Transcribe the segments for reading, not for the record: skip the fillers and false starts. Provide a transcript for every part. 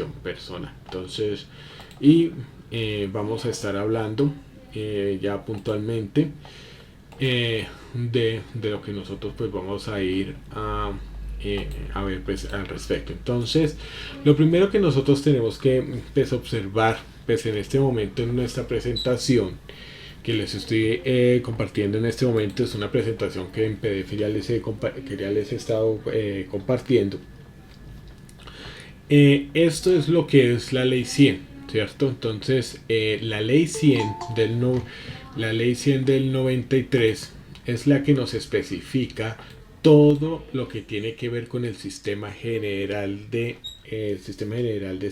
protección personal. Entonces, y vamos a estar hablando ya puntualmente de lo que nosotros pues vamos a ir a ver pues al respecto. Entonces, lo primero que nosotros tenemos que pues, observar pues en este momento en nuestra presentación que les estoy compartiendo en este momento es una presentación que en PDF que ya les he estado compartiendo. Esto es lo que es la ley 100, ¿cierto? Entonces, la ley 100 la ley 100 del 93 es la que nos especifica todo lo que tiene que ver con el sistema general de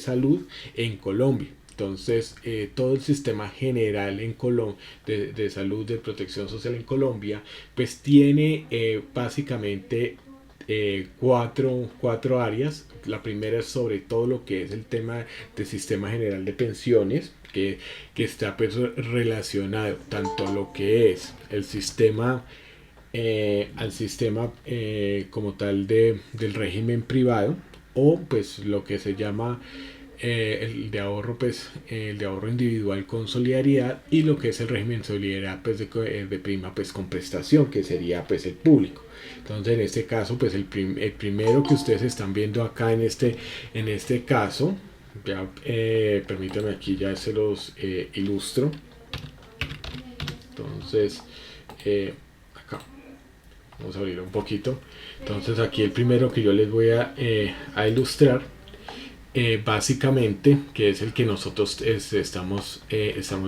salud en Colombia. Entonces, todo el sistema general en de salud, de protección social en Colombia, pues tiene básicamente cuatro áreas. La primera es sobre todo lo que es el tema del sistema general de pensiones, que está pues, relacionado tanto a lo que es el sistema al sistema como tal del régimen privado o pues lo que se llama el de ahorro pues el de ahorro individual con solidaridad y lo que es el régimen solidaridad pues de prima pues con prestación que sería pues el público. Entonces en este caso pues el primero que ustedes están viendo acá en este caso ya permítanme aquí ya se los ilustro. Entonces acá vamos a abrir un poquito. Entonces aquí el primero que yo les voy a ilustrar básicamente, que es el que nosotros estamos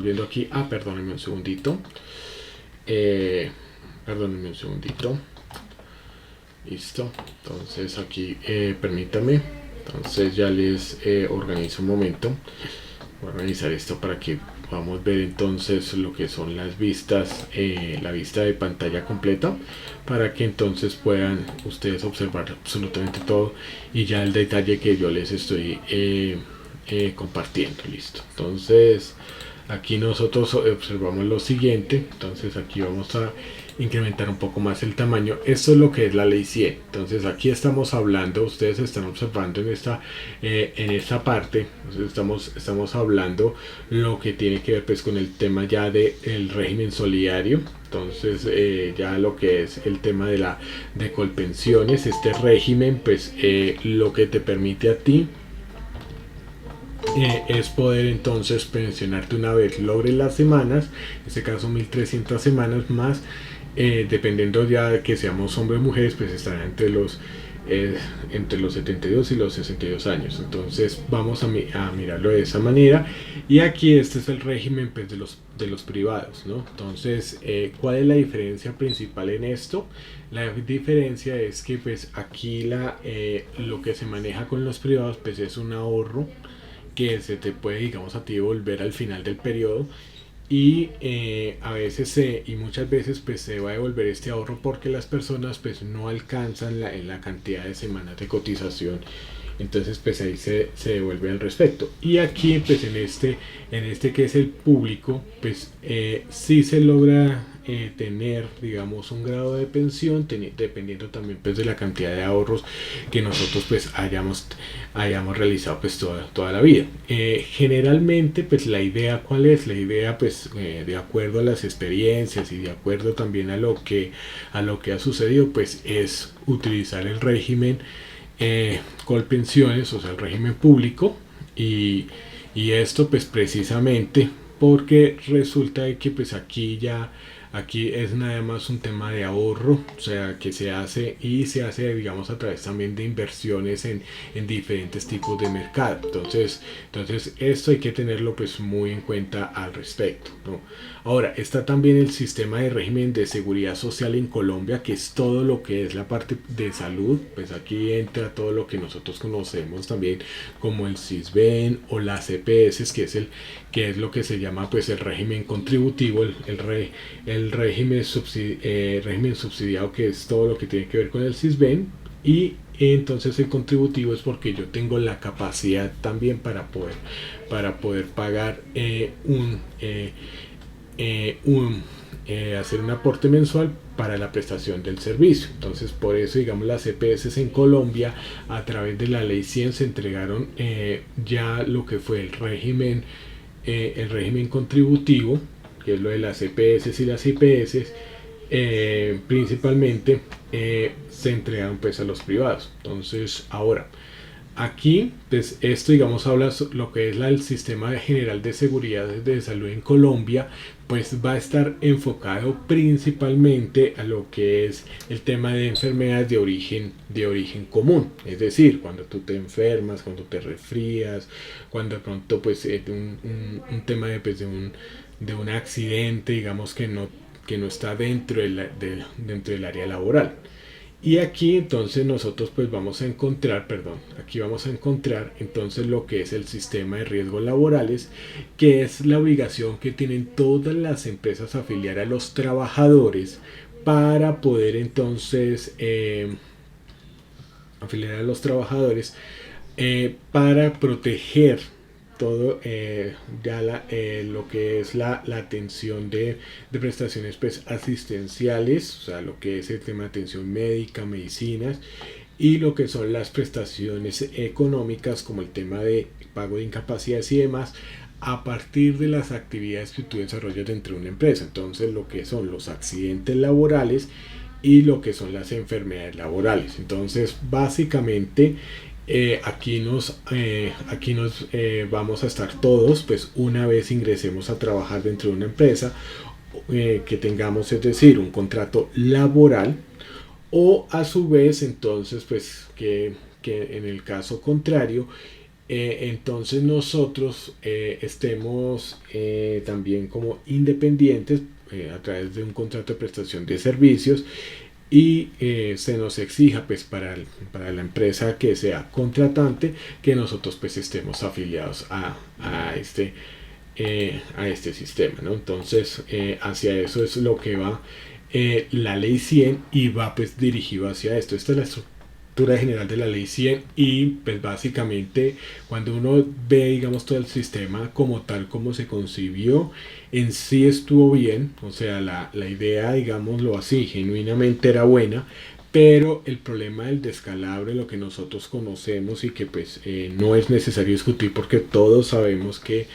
viendo aquí. Perdónenme un segundito. Perdónenme un segundito. Listo. Entonces aquí permítame. Entonces ya les organizo un momento. Voy a organizar esto para que podamos ver entonces lo que son las vistas, la vista de pantalla completa, para que entonces puedan ustedes observar absolutamente todo y ya el detalle que yo les estoy compartiendo. Listo. Entonces aquí nosotros observamos lo siguiente. Entonces aquí vamos a incrementar un poco más el tamaño. Esto es lo que es la ley 100. Entonces aquí estamos hablando, ustedes están observando en esta parte, estamos hablando lo que tiene que ver pues con el tema ya del régimen solidario. Entonces ya lo que es el tema de Colpensiones, este régimen pues lo que te permite a ti es poder entonces pensionarte una vez logres las semanas, en este caso 1300 semanas más, dependiendo ya de que seamos hombres o mujeres, pues estará entre los 72 y los 62 años. Entonces vamos a mirarlo de esa manera. Y aquí este es el régimen pues, de los privados, ¿no? Entonces, ¿cuál es la diferencia principal en esto? La diferencia es que pues aquí lo que se maneja con los privados pues es un ahorro que se te puede, digamos, a ti devolver al final del periodo y a veces y muchas veces pues se va a devolver este ahorro porque las personas pues no alcanzan la cantidad de semanas de cotización. Entonces pues ahí se devuelve al respecto. Y aquí pues en este que es el público pues sí se logra tener digamos un grado de pensión dependiendo también pues de la cantidad de ahorros que nosotros pues hayamos realizado pues toda la vida. Generalmente pues la idea, ¿cuál es? La idea pues de acuerdo a las experiencias y de acuerdo también a lo que ha sucedido pues es utilizar el régimen Colpensiones, o sea el régimen público y esto pues precisamente porque resulta de que pues aquí es nada más un tema de ahorro, o sea que se hace digamos a través también de inversiones en diferentes tipos de mercado. Entonces esto hay que tenerlo pues muy en cuenta al respecto, ¿no? Ahora está también el sistema de régimen de seguridad social en Colombia, que es todo lo que es la parte de salud. Pues aquí entra todo lo que nosotros conocemos también como el CISBEN o las EPS, que es lo que se llama pues el régimen contributivo, el régimen subsidiado, que es todo lo que tiene que ver con el CISBEN. Y entonces el contributivo es porque yo tengo la capacidad también para poder pagar hacer un aporte mensual para la prestación del servicio. Entonces, por eso, digamos, las EPS en Colombia, a través de la ley 100, se entregaron ya lo que fue el régimen contributivo, que es lo de las EPS y las IPS, principalmente se entregaron pues a los privados. Entonces, ahora, aquí, pues esto, digamos, habla lo que es el sistema general de seguridad de salud en Colombia, pues va a estar enfocado principalmente a lo que es el tema de enfermedades de origen común. Es decir, cuando tú te enfermas, cuando te resfrías, cuando de pronto pues un tema de, pues, de un accidente, digamos, que no está dentro del área laboral. Y aquí entonces nosotros pues vamos a encontrar, aquí vamos a encontrar entonces lo que es el sistema de riesgos laborales, que es la obligación que tienen todas las empresas a afiliar a los trabajadores para poder entonces afiliar a los trabajadores para proteger todo lo que es la atención de prestaciones pues, asistenciales, o sea, lo que es el tema de atención médica, medicinas, y lo que son las prestaciones económicas como el tema de pago de incapacidades y demás, a partir de las actividades que tú desarrollas dentro de una empresa. Entonces, lo que son los accidentes laborales y lo que son las enfermedades laborales. Entonces, básicamente aquí nos vamos a estar todos, pues una vez ingresemos a trabajar dentro de una empresa, que tengamos, es decir, un contrato laboral, o a su vez, entonces, pues que en el caso contrario, entonces nosotros estemos también como independientes a través de un contrato de prestación de servicios, y se nos exija pues para la empresa que sea contratante que nosotros pues estemos afiliados a este sistema, ¿no? Entonces hacia eso es lo que va la ley 100, y va pues dirigido hacia esto. Esta es la estructura general de la ley 100, y pues básicamente cuando uno ve, digamos, todo el sistema como tal, como se concibió, en sí estuvo bien, o sea, la idea, digámoslo así, genuinamente era buena, pero el problema del descalabro, lo que nosotros conocemos y que pues no es necesario discutir, porque todos sabemos que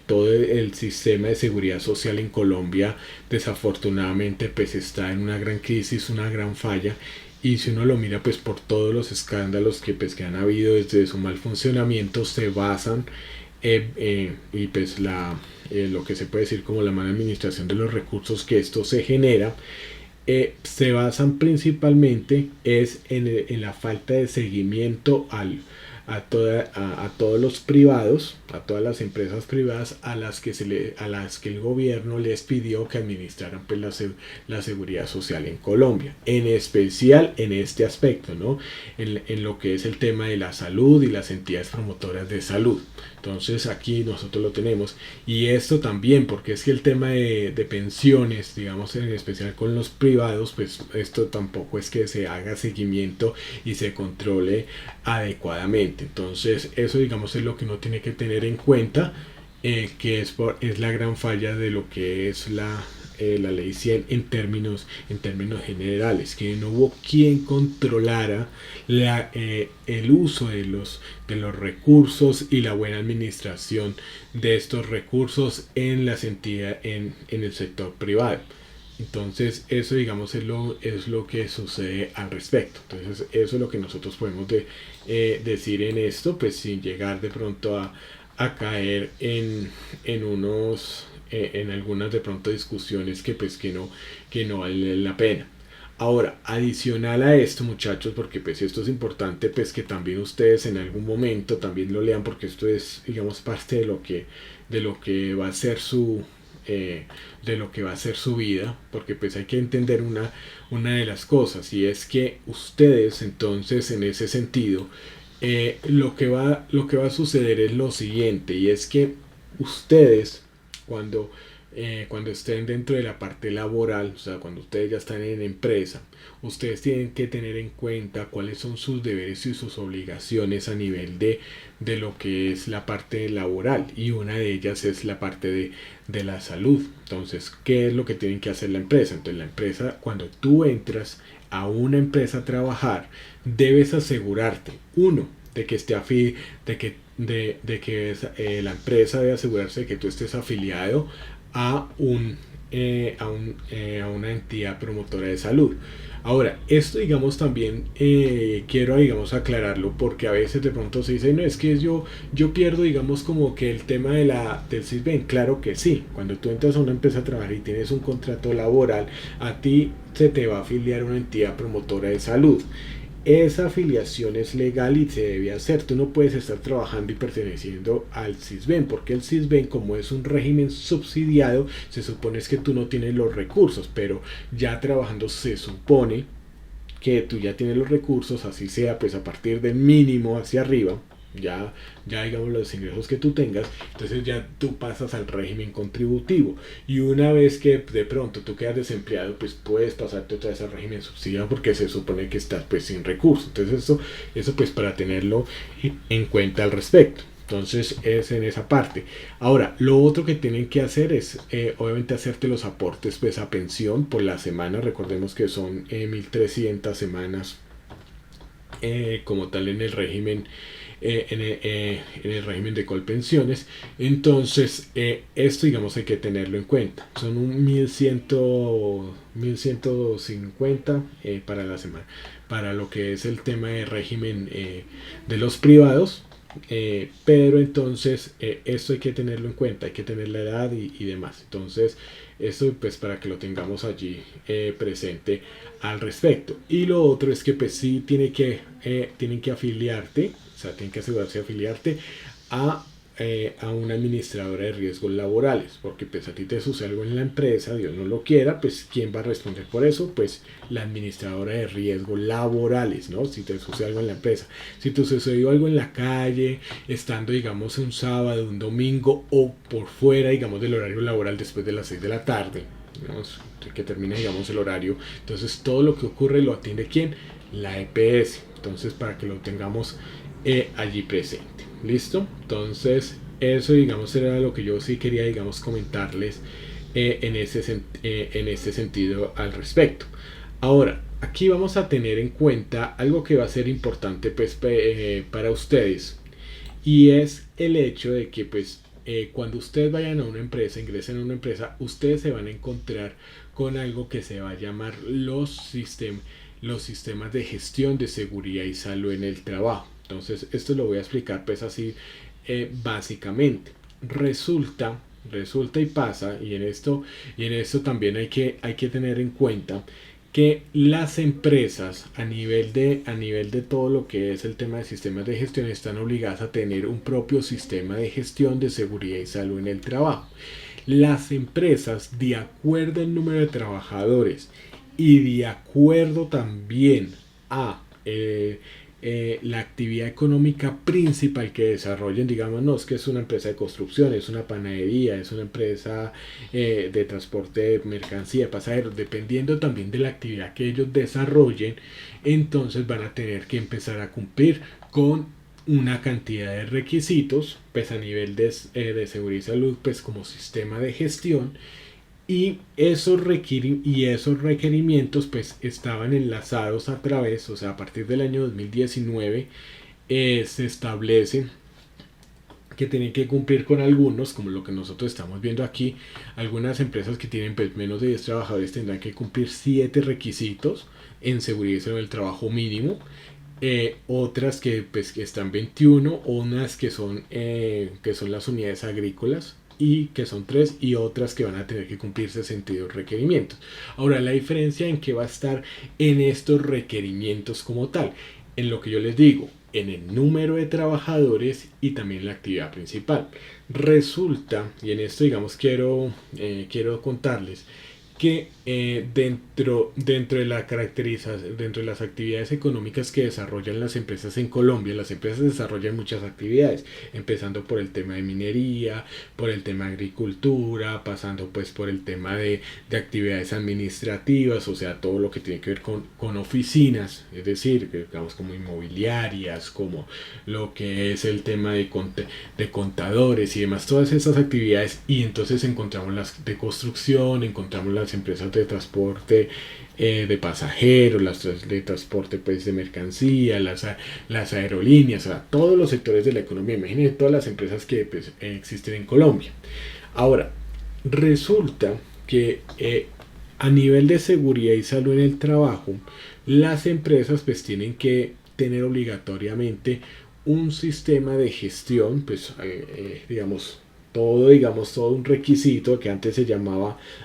todo el sistema de seguridad social en Colombia desafortunadamente pues está en una gran crisis, una gran falla. Y si uno lo mira pues por todos los escándalos que han habido desde su mal funcionamiento, se basan y pues lo que se puede decir como la mala administración de los recursos que esto se genera, se basan principalmente en la falta de seguimiento a todos los privados, a todas las empresas privadas a las que el gobierno les pidió que administraran pues la seguridad social en Colombia, en especial en este aspecto, ¿no? En lo que es el tema de la salud y las entidades promotoras de salud. Entonces aquí nosotros lo tenemos, y esto también porque es que el tema de pensiones, digamos, en especial con los privados, pues esto tampoco es que se haga seguimiento y se controle adecuadamente. Entonces eso, digamos, es lo que uno tiene que tener en cuenta, que es la gran falla de lo que es la ley 100 en términos generales, que no hubo quien controlara el uso de los recursos y la buena administración de estos recursos en las entidades, en el sector privado. Entonces eso, digamos, es lo que sucede al respecto. Entonces eso es lo que nosotros podemos decir en esto, pues sin llegar de pronto a caer en algunas de pronto discusiones que no valen la pena. Ahora, adicional a esto, muchachos, porque pues esto es importante, pues que también ustedes en algún momento también lo lean, porque esto es, digamos, parte de lo que va a ser su vida, porque pues hay que entender una de las cosas, y es que ustedes entonces en ese sentido lo que va a suceder es lo siguiente, y es que ustedes cuando cuando estén dentro de la parte laboral, o sea, cuando ustedes ya están en empresa, ustedes tienen que tener en cuenta cuáles son sus deberes y sus obligaciones a nivel de lo que es la parte laboral, y una de ellas es la parte de la salud. Entonces, ¿qué es lo que tienen que hacer la empresa? Entonces, la empresa, cuando tú entras a una empresa a trabajar, debes asegurarte, uno, de que esté de que la empresa debe asegurarse de que tú estés afiliado a a una entidad promotora de salud. Ahora, esto digamos también quiero digamos aclararlo, porque a veces de pronto se dice, no, es que yo pierdo digamos como que el tema del CISBEN. Claro que sí, cuando tú entras a una empresa a trabajar y tienes un contrato laboral, a ti se te va a afiliar a una entidad promotora de salud. Esa afiliación es legal y se debe hacer. Tú no puedes estar trabajando y perteneciendo al CISBEN, porque el CISBEN, como es un régimen subsidiado, se supone es que tú no tienes los recursos, pero ya trabajando se supone que tú ya tienes los recursos, así sea pues a partir del mínimo hacia arriba, ya digamos los ingresos que tú tengas, entonces ya tú pasas al régimen contributivo, y una vez que de pronto tú quedas desempleado, pues puedes pasarte otra vez al régimen subsidiado, porque se supone que estás pues sin recursos. Entonces eso pues para tenerlo en cuenta al respecto. Entonces es en esa parte. Ahora, lo otro que tienen que hacer es obviamente hacerte los aportes pues a pensión por la semana. Recordemos que son 1300 semanas como tal en el régimen en el régimen de Colpensiones. Entonces esto digamos hay que tenerlo en cuenta. Son un 1150 para la semana, para lo que es el tema de régimen de los privados. Pero entonces esto hay que tenerlo en cuenta, hay que tener la edad y demás. Entonces esto pues para que lo tengamos allí presente al respecto. Y lo otro es que pues sí tienen que afiliarte, o sea, tienen que asegurarse de afiliarte a a una administradora de riesgos laborales, porque pues a ti te sucede algo en la empresa, Dios no lo quiera, pues ¿quién va a responder por eso? Pues la administradora de riesgos laborales, ¿no? Si te sucede algo en la empresa, si te sucedió algo en la calle, estando digamos un sábado, un domingo, o por fuera digamos del horario laboral después de las 6 de la tarde, digamos, que termine digamos el horario, entonces todo lo que ocurre lo atiende ¿quién? La EPS. Entonces para que lo tengamos allí presente. ¿Listo? Entonces eso digamos era lo que yo sí quería digamos comentarles en este sentido al respecto. Ahora, aquí vamos a tener en cuenta algo que va a ser importante pues para ustedes, y es el hecho de que pues cuando ustedes vayan a una empresa, ingresen a una empresa, ustedes se van a encontrar con algo que se va a llamar los sistemas de gestión de seguridad y salud en el trabajo. Entonces esto lo voy a explicar pues así básicamente. Resulta y pasa, y en esto también hay que tener en cuenta que las empresas a nivel de todo lo que es el tema de sistemas de gestión están obligadas a tener un propio sistema de gestión de seguridad y salud en el trabajo. Las empresas, de acuerdo al número de trabajadores y de acuerdo también a la actividad económica principal que desarrollen, digamos, no es que es una empresa de construcción, es una panadería, es una empresa de transporte de mercancía, de pasajeros, dependiendo también de la actividad que ellos desarrollen, entonces van a tener que empezar a cumplir con una cantidad de requisitos pues a nivel de seguridad y salud pues como sistema de gestión, y esos requerimientos pues estaban enlazados a través, o sea, a partir del año 2019 se establece que tienen que cumplir con algunos, como lo que nosotros estamos viendo aquí. Algunas empresas que tienen pues, menos de 10 trabajadores tendrán que cumplir 7 requisitos en seguridad y salud del trabajo mínimo. Otras que pues que están 21, unas que son las unidades agrícolas, y que son 3, y otras que van a tener que cumplir 62 requerimientos. Ahora, la diferencia en que va a estar en estos requerimientos como tal, en lo que yo les digo, en el número de trabajadores y también la actividad principal. Resulta, y en esto digamos quiero contarles, que dentro de la caracterización, dentro de las actividades económicas que desarrollan las empresas en Colombia, las empresas desarrollan muchas actividades, empezando por el tema de minería, por el tema de agricultura, pasando pues por el tema de actividades administrativas, o sea, todo lo que tiene que ver con oficinas, es decir, digamos como inmobiliarias, como lo que es el tema de contadores y demás, todas esas actividades. Y entonces encontramos las de construcción, encontramos las empresas de transporte de pasajeros, las de transporte pues de mercancía, las aerolíneas, o sea, todos los sectores de la economía. Imagínense todas las empresas que pues, existen en Colombia. Ahora, resulta que a nivel de seguridad y salud en el trabajo, las empresas pues tienen que tener obligatoriamente un sistema de gestión, pues digamos todo un requisito que antes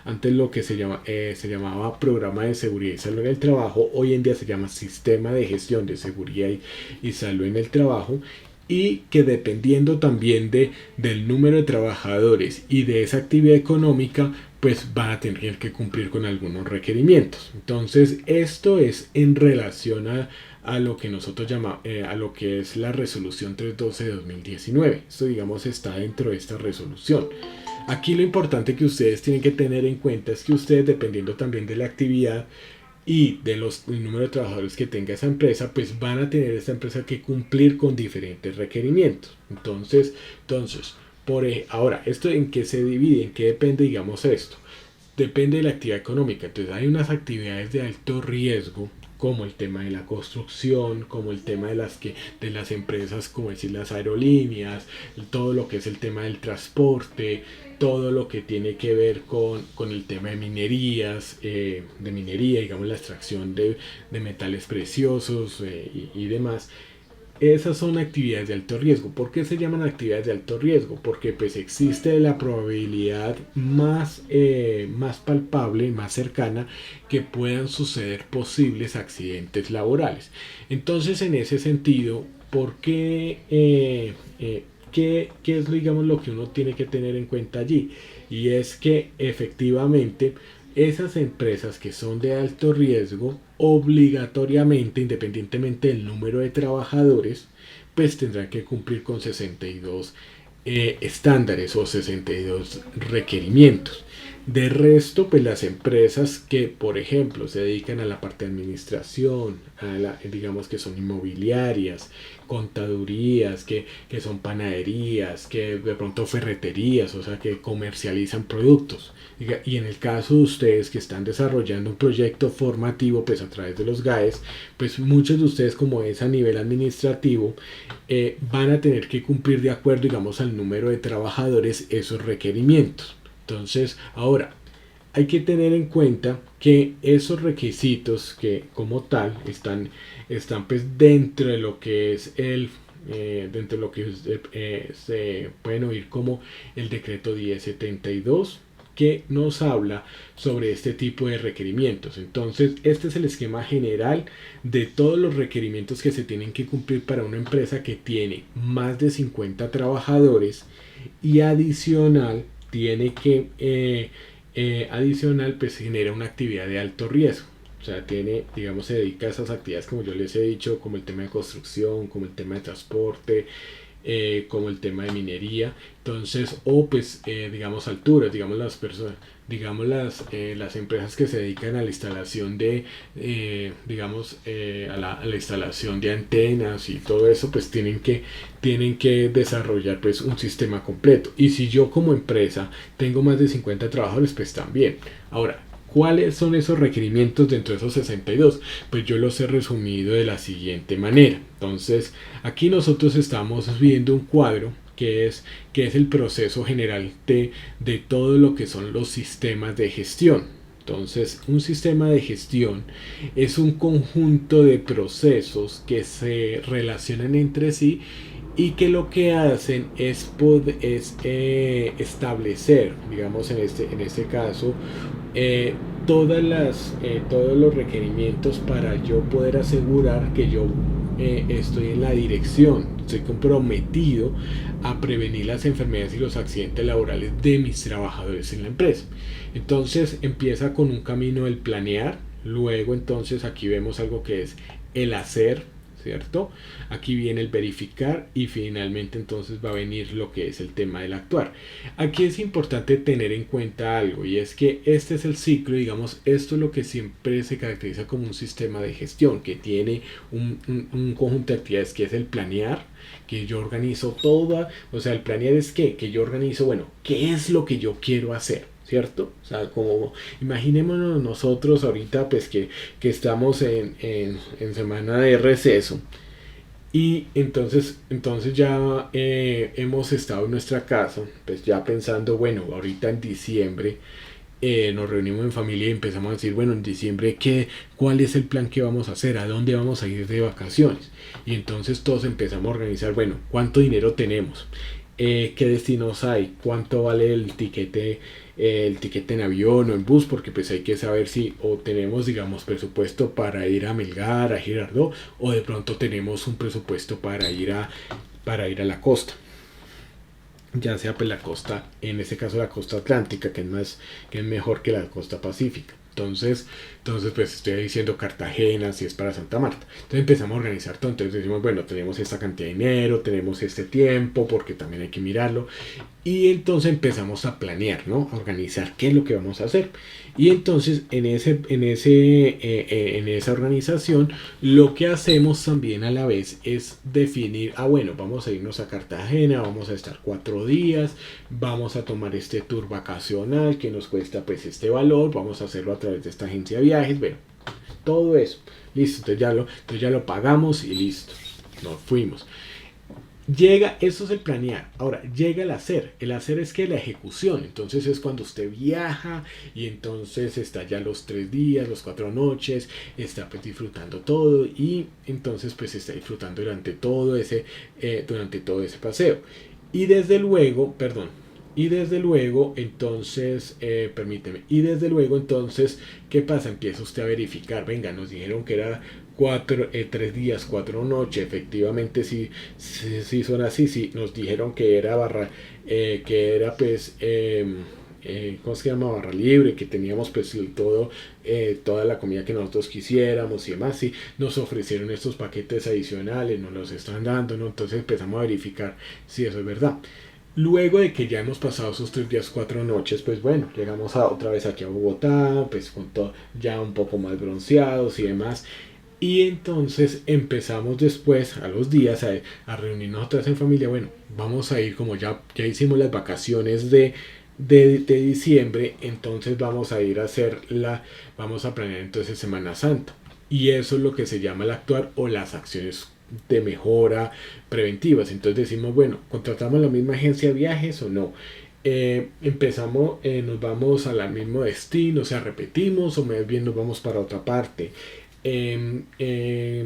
antes lo que se llamaba programa de seguridad y salud en el trabajo, hoy en día se llama sistema de gestión de seguridad y salud en el trabajo, y que dependiendo también del número de trabajadores y de esa actividad económica, pues van a tener que cumplir con algunos requerimientos. Entonces, esto es en relación a lo que nosotros llamamos, a lo que es la resolución 312 de 2019. Esto, digamos, está dentro de esta resolución. Aquí lo importante que ustedes tienen que tener en cuenta es que ustedes, dependiendo también de la actividad y del número de trabajadores que tenga esa empresa, pues van a tener esta empresa que cumplir con diferentes requerimientos. Entonces ahora, ¿esto en qué se divide? ¿En qué depende, digamos, esto? Depende de la actividad económica. Entonces hay unas actividades de alto riesgo, como el tema de la construcción, como el tema de las empresas, como decir las aerolíneas, todo lo que es el tema del transporte, todo lo que tiene que ver con el tema de minerías, de minería, digamos la extracción de metales preciosos y demás. Esas son actividades de alto riesgo. ¿Por qué se llaman actividades de alto riesgo? Porque pues existe la probabilidad más palpable, más cercana, que puedan suceder posibles accidentes laborales. Entonces, en ese sentido, ¿por qué? ¿Qué es, digamos, lo que uno tiene que tener en cuenta allí? Y es que efectivamente esas empresas que son de alto riesgo, obligatoriamente, independientemente del número de trabajadores, pues tendrán que cumplir con 62 estándares o 62 requerimientos. De resto, pues las empresas que, por ejemplo, se dedican a la parte de administración, digamos que son inmobiliarias, contadurías, que son panaderías, que de pronto ferreterías, o sea, que comercializan productos. Y en el caso de ustedes que están desarrollando un proyecto formativo, pues a través de los GAES, pues muchos de ustedes, como es a nivel administrativo, van a tener que cumplir de acuerdo, digamos, al número de trabajadores esos requerimientos. Entonces, ahora, hay que tener en cuenta que esos requisitos que como tal están pues dentro de lo que es dentro de lo que se pueden oír como el decreto 1072, que nos habla sobre este tipo de requerimientos. Entonces, este es el esquema general de todos los requerimientos que se tienen que cumplir para una empresa que tiene más de 50 trabajadores, y adicional tiene que adicional pues genera una actividad de alto riesgo. O sea, digamos, se dedica a esas actividades, como yo les he dicho, como el tema de construcción, como el tema de transporte, como el tema de minería. Entonces, o pues digamos alturas, digamos las personas, digamos las empresas que se dedican a la instalación de a la instalación de antenas y todo eso, pues tienen que desarrollar pues un sistema completo. Y si yo como empresa tengo más de 50 trabajadores, pues también. Ahora, ¿cuáles son esos requerimientos dentro de esos 62? Pues yo los he resumido de la siguiente manera. Entonces, aquí nosotros estamos viendo un cuadro que es el proceso general de todo lo que son los sistemas de gestión. Entonces, un sistema de gestión es un conjunto de procesos que se relacionan entre sí y que lo que hacen es establecer, digamos en este caso, todos los requerimientos para yo poder asegurar que yo estoy en la dirección, estoy comprometido a prevenir las enfermedades y los accidentes laborales de mis trabajadores en la empresa. Entonces empieza con un camino del planear, luego entonces aquí vemos algo que es el hacer, ¿cierto? Aquí viene el verificar y finalmente entonces va a venir lo que es el tema del actuar. Aquí es importante tener en cuenta algo y es que este es el ciclo, digamos, esto es lo que siempre se caracteriza como un sistema de gestión que tiene un conjunto de actividades que es el planear, que yo organizo toda, o sea, el planear es que yo organizo, bueno, ¿qué es lo que yo quiero hacer? ¿Cierto? O sea, como imaginémonos nosotros ahorita pues que estamos en semana de receso y entonces ya hemos estado en nuestra casa, pues ya pensando, bueno, ahorita en diciembre nos reunimos en familia y empezamos a decir, bueno, en diciembre, ¿cuál es el plan que vamos a hacer? ¿A dónde vamos a ir de vacaciones? Y entonces todos empezamos a organizar, bueno, ¿cuánto dinero tenemos? ¿Qué destinos hay? ¿Cuánto vale el tiquete en avión o en bus? Porque pues hay que saber si o tenemos, digamos, presupuesto para ir a Melgar, a Girardot, o de pronto tenemos un presupuesto para ir a la costa, ya sea pues la costa, en este caso la costa atlántica, que es mejor que la costa pacífica. Entonces pues estoy diciendo Cartagena, si es para Santa Marta. Entonces empezamos a organizar todo. Entonces decimos, bueno, tenemos esta cantidad de dinero, tenemos este tiempo, porque también hay que mirarlo. Y entonces empezamos a planear, ¿no? A organizar qué es lo que vamos a hacer. Y entonces en esa organización lo que hacemos también a la vez es definir, bueno, vamos a irnos a Cartagena, vamos a estar 4 días, vamos a tomar este tour vacacional que nos cuesta pues este valor, vamos a hacerlo a través de esta agencia de viajes, bueno, todo eso, listo, entonces ya lo pagamos y listo, nos fuimos. Eso es el planear. Ahora, llega el hacer. El hacer es que la ejecución. Entonces es cuando usted viaja y entonces está ya los 3 días, los 4 noches, está pues disfrutando todo y entonces pues está disfrutando durante todo ese paseo. Y desde luego, perdón, y desde luego entonces, ¿qué pasa? Empieza usted a verificar, venga, nos dijeron que era 3 días, 4 noches, efectivamente sí son así, sí, nos dijeron que era pues, ¿cómo se llama? Barra libre, que teníamos pues toda la comida que nosotros quisiéramos y demás, sí, nos ofrecieron estos paquetes adicionales, nos los están dando, ¿no? Entonces empezamos a verificar si eso es verdad. Luego de que ya hemos pasado esos 3 días, 4 noches, pues bueno, llegamos otra vez aquí a Bogotá, pues con todo ya un poco más bronceados y demás. Y entonces empezamos después, a los días, a reunirnos otra vez en familia. Bueno, vamos a ir como ya hicimos las vacaciones de diciembre, entonces vamos a ir vamos a planear entonces Semana Santa. Y eso es lo que se llama el actuar o las acciones de mejora preventivas. Entonces decimos, bueno, ¿contratamos la misma agencia de viajes o no? Nos vamos al mismo destino, o sea, repetimos o más bien nos vamos para otra parte. Que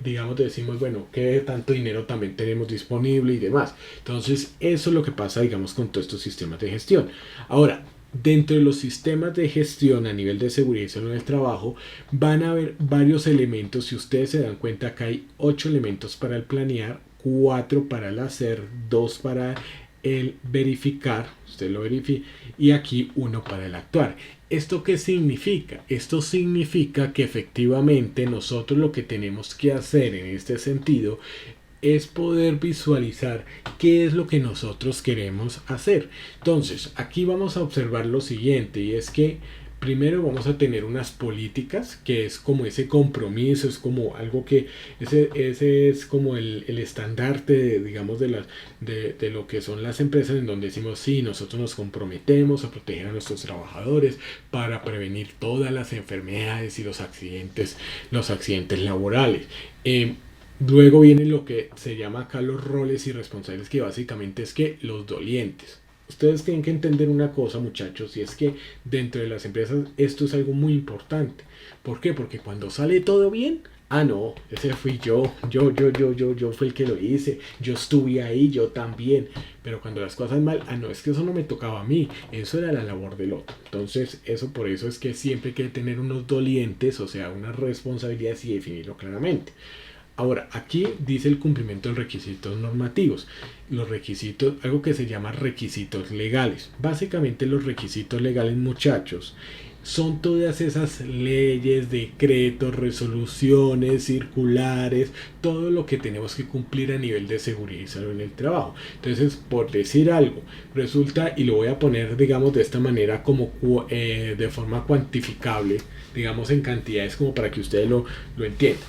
digamos decimos, bueno, qué tanto dinero también tenemos disponible y demás. Entonces eso es lo que pasa, digamos, con todos estos sistemas de gestión. Ahora, dentro de los sistemas de gestión a nivel de seguridad y salud del trabajo van a haber varios elementos. Si ustedes se dan cuenta, acá hay 8 elementos para el planear, 4 para el hacer, 2 para el verificar, usted lo verifica, y aquí 1 para el actuar. ¿Esto qué significa? Esto significa que efectivamente nosotros lo que tenemos que hacer en este sentido es poder visualizar qué es lo que nosotros queremos hacer. Entonces, aquí vamos a observar lo siguiente, y es que primero vamos a tener unas políticas, que es como ese compromiso, es como algo que ese es como el estandarte digamos de lo que son las empresas, en donde decimos sí, nosotros nos comprometemos a proteger a nuestros trabajadores para prevenir todas las enfermedades y los accidentes laborales. Luego viene lo que se llama acá los roles y responsables, que básicamente es que los dolientes. Ustedes tienen que entender una cosa, muchachos, y es que dentro de las empresas esto es algo muy importante. ¿Por qué? Porque cuando sale todo bien, no, ese fui yo fui el que lo hice, yo estuve ahí, yo también. Pero cuando las cosas mal, no, es que eso no me tocaba a mí, eso era la labor del otro. Entonces, por eso es que siempre hay que tener unos dolientes, o sea, unas responsabilidades y definirlo claramente. Ahora, aquí dice el cumplimiento de requisitos normativos. Los requisitos, algo que se llama requisitos legales. Básicamente los requisitos legales, muchachos, son todas esas leyes, decretos, resoluciones, circulares, todo lo que tenemos que cumplir a nivel de seguridad y salud en el trabajo. Entonces, por decir algo, resulta, y lo voy a poner, digamos, de esta manera, como de forma cuantificable, digamos, en cantidades, como para que ustedes lo entiendan.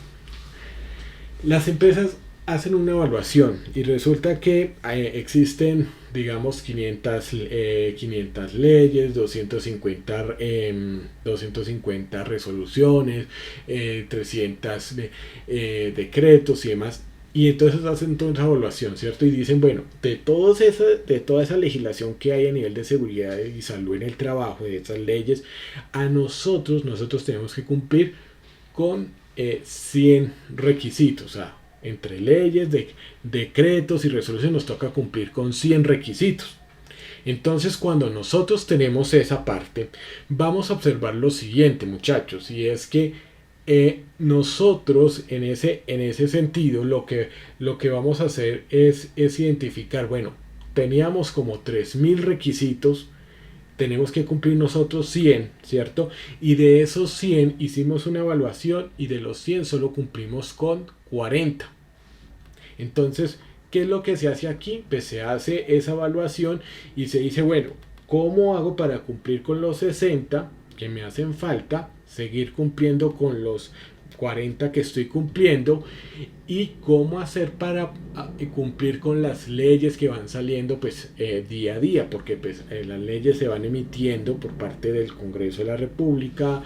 Las empresas hacen una evaluación y resulta que existen, digamos, 500 leyes, 250 resoluciones, 300 decretos y demás. Y entonces hacen toda esa evaluación, ¿cierto? Y dicen, bueno, de toda esa legislación que hay a nivel de seguridad y salud en el trabajo, de esas leyes, a nosotros tenemos que cumplir con 100 requisitos. O sea, entre leyes, decretos y resoluciones nos toca cumplir con 100 requisitos. Entonces, cuando nosotros tenemos esa parte, vamos a observar lo siguiente, muchachos, y es que nosotros en ese sentido lo que vamos a hacer es identificar, bueno, teníamos como 3000 requisitos, tenemos que cumplir nosotros 100, ¿cierto? Y de esos 100 hicimos una evaluación y de los 100 solo cumplimos con 40. Entonces, ¿qué es lo que se hace aquí? Pues se hace esa evaluación y se dice, bueno, ¿cómo hago para cumplir con los 60 que me hacen falta? Seguir cumpliendo con los 40 que estoy cumpliendo, y cómo hacer para cumplir con las leyes que van saliendo pues día a día, porque pues las leyes se van emitiendo por parte del Congreso de la República,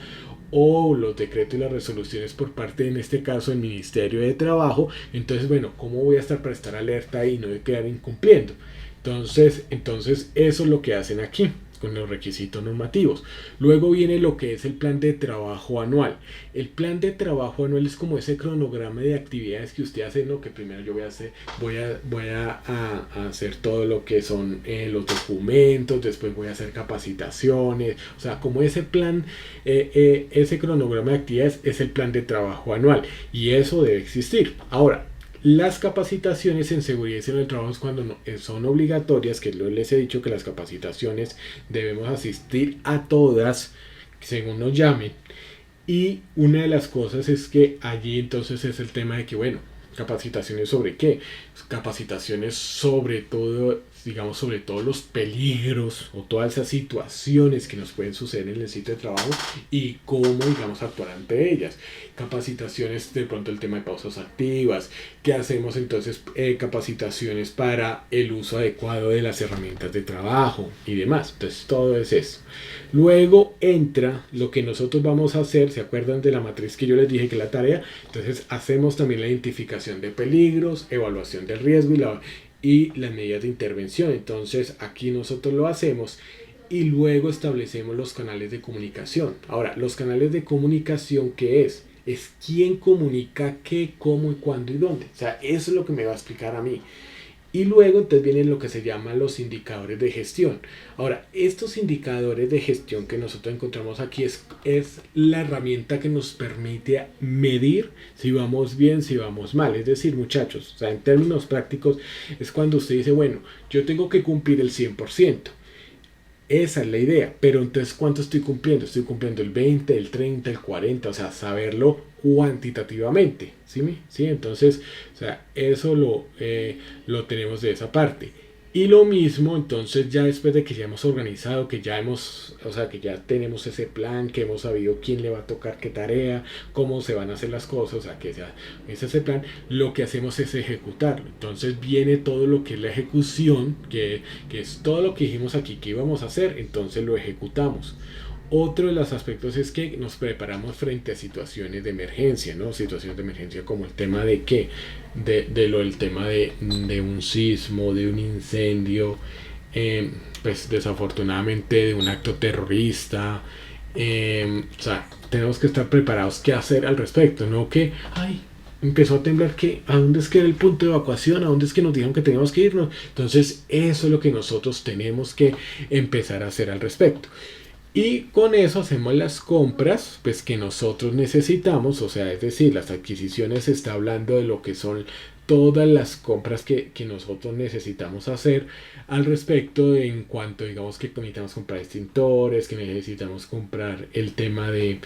o los decretos y las resoluciones por parte, en este caso, del Ministerio de Trabajo. Entonces, bueno, ¿cómo voy a estar para estar alerta y no quedar incumpliendo? Entonces eso es lo que hacen aquí con los requisitos normativos. Luego viene lo que es el plan de trabajo anual. El plan de trabajo anual es como ese cronograma de actividades que usted hace, ¿no? Que primero yo voy a hacer todo lo que son los documentos, después voy a hacer capacitaciones, o sea, como ese plan, ese cronograma de actividades es el plan de trabajo anual, y eso debe existir. Ahora, las capacitaciones en seguridad y salud del trabajo, cuando son obligatorias, que les he dicho que las capacitaciones debemos asistir a todas según nos llamen. Y una de las cosas es que allí entonces es el tema de que, bueno, capacitaciones sobre qué, capacitaciones sobre todo, digamos, sobre todos los peligros o todas esas situaciones que nos pueden suceder en el sitio de trabajo y cómo, digamos, actuar ante ellas. Capacitaciones, de pronto el tema de pausas activas, qué hacemos entonces, capacitaciones para el uso adecuado de las herramientas de trabajo y demás. Entonces todo es eso. Luego entra lo que nosotros vamos a hacer. ¿Se acuerdan de la matriz que yo les dije que la tarea? Entonces hacemos también la identificación de peligros, evaluación del riesgo y las medidas de intervención. Entonces aquí nosotros lo hacemos y luego establecemos los canales de comunicación. Ahora, los canales de comunicación, ¿qué es? Es quién comunica qué, cómo y cuándo y dónde. O sea, eso es lo que me va a explicar a mí. Y luego entonces vienen lo que se llaman los indicadores de gestión. Ahora, estos indicadores de gestión que nosotros encontramos aquí es la herramienta que nos permite medir si vamos bien, si vamos mal. Es decir, muchachos, o sea, en términos prácticos es cuando usted dice, bueno, yo tengo que cumplir el 100%. Esa es la idea, pero entonces ¿cuánto estoy cumpliendo? Estoy cumpliendo el 20, el 30, el 40, o sea, saberlo cuantitativamente, ¿sí? Entonces, o sea, eso lo tenemos de esa parte. Y lo mismo, entonces, ya después de que ya hemos organizado, que ya tenemos ese plan, que hemos sabido quién le va a tocar qué tarea, cómo se van a hacer las cosas, o sea, que ya es ese plan, lo que hacemos es ejecutarlo. Entonces viene todo lo que es la ejecución, que es todo lo que dijimos aquí que íbamos a hacer, entonces lo ejecutamos. Otro de los aspectos es que nos preparamos frente a situaciones de emergencia, ¿no? Situaciones de emergencia como el tema de qué, el tema de un sismo, de un incendio, pues desafortunadamente de un acto terrorista. O sea, tenemos que estar preparados qué hacer al respecto, no que, empezó a temblar, que ¿a dónde es que era el punto de evacuación? ¿A dónde es que nos dijeron que teníamos que irnos? Entonces eso es lo que nosotros tenemos que empezar a hacer al respecto. Y con eso hacemos las compras pues que nosotros necesitamos, o sea, es decir, las adquisiciones se está hablando de lo que son todas las compras que nosotros necesitamos hacer al respecto en cuanto digamos que necesitamos comprar extintores, que necesitamos comprar el tema de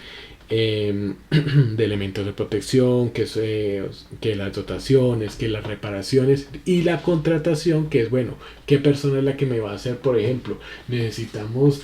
elementos de protección, que las dotaciones, que las reparaciones y la contratación, que es bueno, qué persona es la que me va a hacer, por ejemplo, necesitamos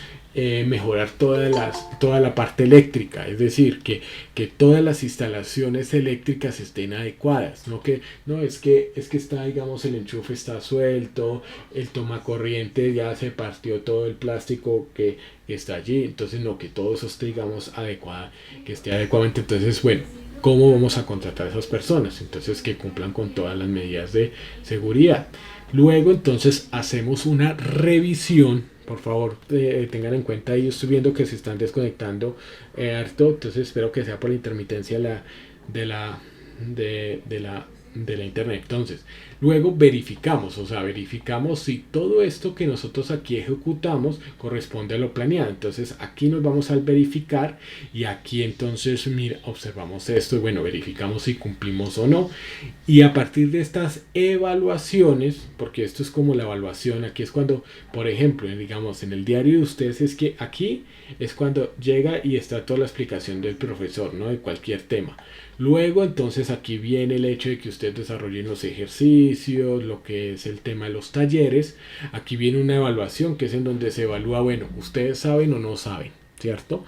mejorar toda la parte eléctrica, es decir, que todas las instalaciones eléctricas estén adecuadas, no que no es que está, digamos, el enchufe está suelto, el tomacorriente ya se partió todo el plástico que está allí, entonces no, que todo eso esté, digamos, adecuado, que esté adecuadamente, entonces bueno, ¿cómo vamos a contratar a esas personas? Entonces que cumplan con todas las medidas de seguridad. Luego entonces hacemos una revisión. Por favor, tengan en cuenta ahí, estoy viendo que se están desconectando harto, entonces espero que sea por la intermitencia de la, de la, de la internet. Entonces, luego verificamos, o sea, verificamos si todo esto que nosotros aquí ejecutamos corresponde a lo planeado. Entonces, aquí nos vamos al verificar y aquí entonces, mira, observamos esto y bueno, verificamos si cumplimos o no. Y a partir de estas evaluaciones, porque esto es como la evaluación, aquí es cuando, por ejemplo, digamos en el diario de ustedes es que aquí es cuando llega y está toda la explicación del profesor, ¿no? De cualquier tema. Luego entonces aquí viene el hecho de que ustedes desarrollen los ejercicios, lo que es el tema de los talleres. Aquí viene una evaluación que es en donde se evalúa, bueno, ustedes saben o no saben, ¿cierto?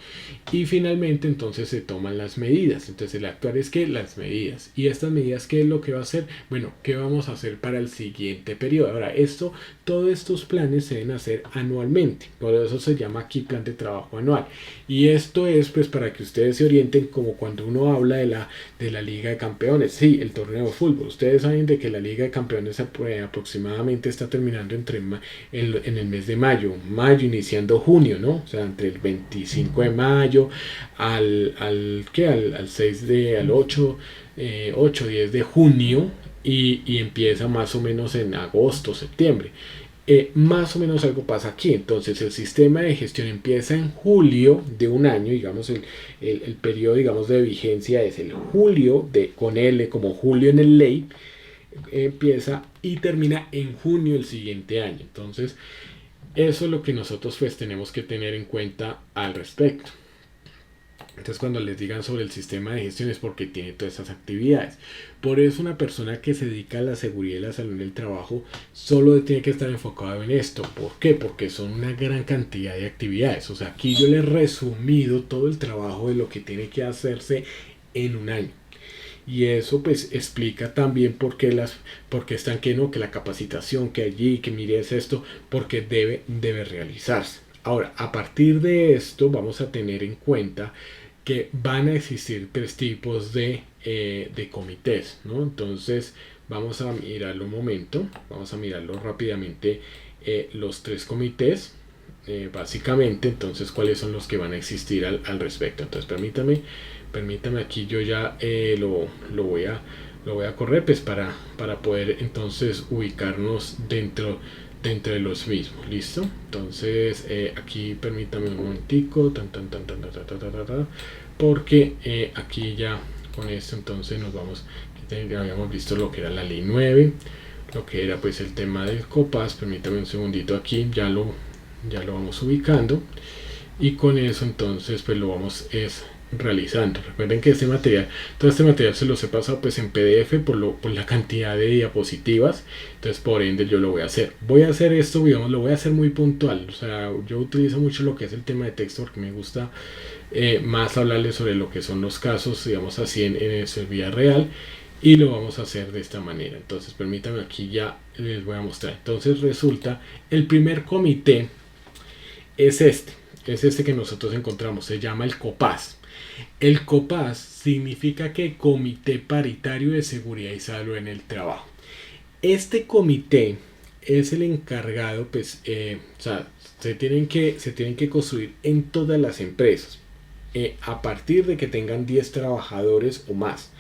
Y finalmente entonces se toman las medidas. Entonces el actuar es que las medidas. ¿Y estas medidas qué es lo que va a hacer? Bueno, ¿qué vamos a hacer para el siguiente periodo? Ahora, todos estos planes se deben hacer anualmente. Por eso se llama aquí plan de trabajo anual. Y esto es pues para que ustedes se orienten como cuando uno habla de la Liga de Campeones. Sí, el torneo de fútbol. Ustedes saben de que la Liga de Campeones aproximadamente está terminando en el mes de mayo iniciando junio, ¿no? O sea, entre el 25 de mayo al 6 al 10 de junio y empieza más o menos en agosto, septiembre. Más o menos algo pasa aquí. Entonces el sistema de gestión empieza en julio de un año, digamos el periodo digamos de vigencia es el julio con L como julio en el ley, empieza y termina en junio el siguiente año. Entonces eso es lo que nosotros pues tenemos que tener en cuenta al respecto. Entonces cuando les digan sobre el sistema de gestión es porque tiene todas esas actividades. Por eso una persona que se dedica a la seguridad y la salud en el trabajo solo tiene que estar enfocado en esto. ¿Por qué? Porque son una gran cantidad de actividades. O sea, aquí yo les he resumido todo el trabajo de lo que tiene que hacerse en un año. Y eso pues explica también por qué están que no, que la capacitación que allí, que mires esto, porque debe realizarse. Ahora, a partir de esto vamos a tener en cuenta que van a existir tres tipos de comités, ¿no? Entonces vamos a mirarlo un momento, vamos a mirarlo rápidamente, los tres comités, básicamente, entonces cuáles son los que van a existir al respecto. Entonces permítame aquí yo ya lo voy a correr pues para poder entonces ubicarnos dentro de los mismos. Listo, entonces aquí permítame un momentico porque aquí ya con esto entonces nos vamos, habíamos visto lo que era la ley 9, lo que era pues el tema del COPAS. Permítame un segundito, aquí ya lo vamos ubicando y con eso entonces pues lo vamos realizando. Recuerden que todo este material se los he pasado pues en PDF por la cantidad de diapositivas, entonces por ende yo lo voy a hacer esto, digamos, lo voy a hacer muy puntual. O sea, yo utilizo mucho lo que es el tema de texto porque me gusta más hablarles sobre lo que son los casos, digamos así, en vida real, y lo vamos a hacer de esta manera. Entonces permítanme, aquí ya les voy a mostrar. Entonces resulta, el primer comité es este que nosotros encontramos, se llama el COPAS. El COPAS significa que Comité Paritario de Seguridad y Salud en el Trabajo. Este comité es el encargado, pues, o sea, se tienen que construir en todas las empresas, a partir de que tengan 10 trabajadores o más.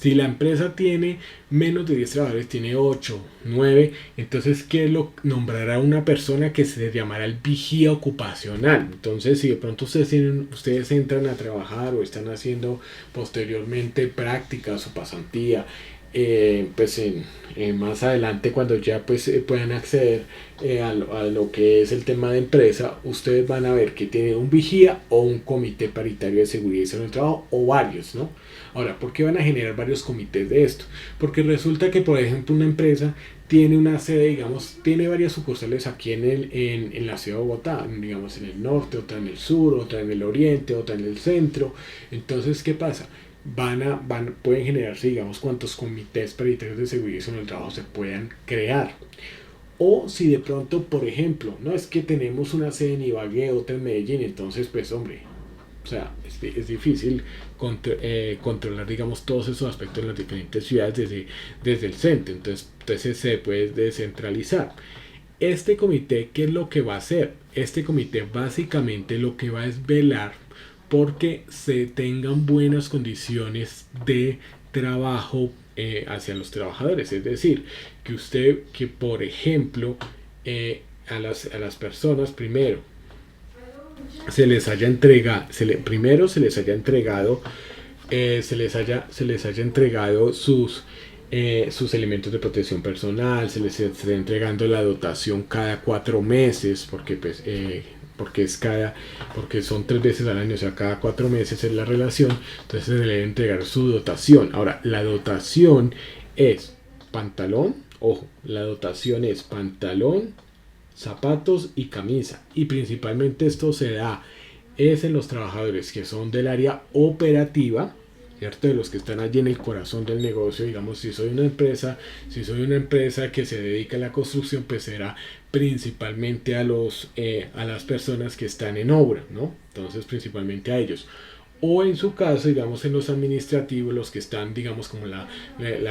Si la empresa tiene menos de 10 trabajadores, tiene 8, 9, entonces ¿qué lo nombrará una persona que se llamará el vigía ocupacional? Entonces, si de pronto ustedes entran a trabajar o están haciendo posteriormente prácticas o pasantía, pues más adelante cuando ya pues puedan acceder a lo que es el tema de empresa, ustedes van a ver que tiene un vigía o un comité paritario de seguridad y salud en el trabajo o varios, ¿no? Ahora, ¿por qué van a generar varios comités de esto? Porque resulta que, por ejemplo, una empresa tiene una sede, digamos, tiene varias sucursales aquí en la ciudad de Bogotá, digamos en el norte, otra en el sur, otra en el oriente, otra en el centro. Entonces, ¿qué pasa? Pueden generarse, digamos, cuantos comités paritarios de seguridad y salud en el trabajo se puedan crear. O si de pronto, por ejemplo, no es que tenemos una sede en Ibagué, otra en Medellín, entonces, pues, hombre, o sea, es difícil controlar, digamos, todos esos aspectos en las diferentes ciudades desde el centro. Entonces se puede descentralizar. Este comité, ¿qué es lo que va a hacer? Este comité básicamente lo que va es velar porque se tengan buenas condiciones de trabajo hacia los trabajadores. Es decir, que por ejemplo, a las personas primero se les haya entregado, primero se les haya entregado sus elementos de protección personal, se les está entregando la dotación cada 4 meses, porque son 3 veces al año, o sea, cada 4 meses es la relación, entonces se le debe entregar su dotación. Ahora, la dotación es pantalón, ojo, la dotación es pantalón, zapatos y camisa, y principalmente esto se da es en los trabajadores que son del área operativa, ¿cierto? De los que están allí en el corazón del negocio. Digamos, si soy una empresa que se dedica a la construcción, pues será principalmente a las personas que están en obra, ¿no? Entonces principalmente a ellos. O en su caso, digamos, en los administrativos, los que están, digamos, como la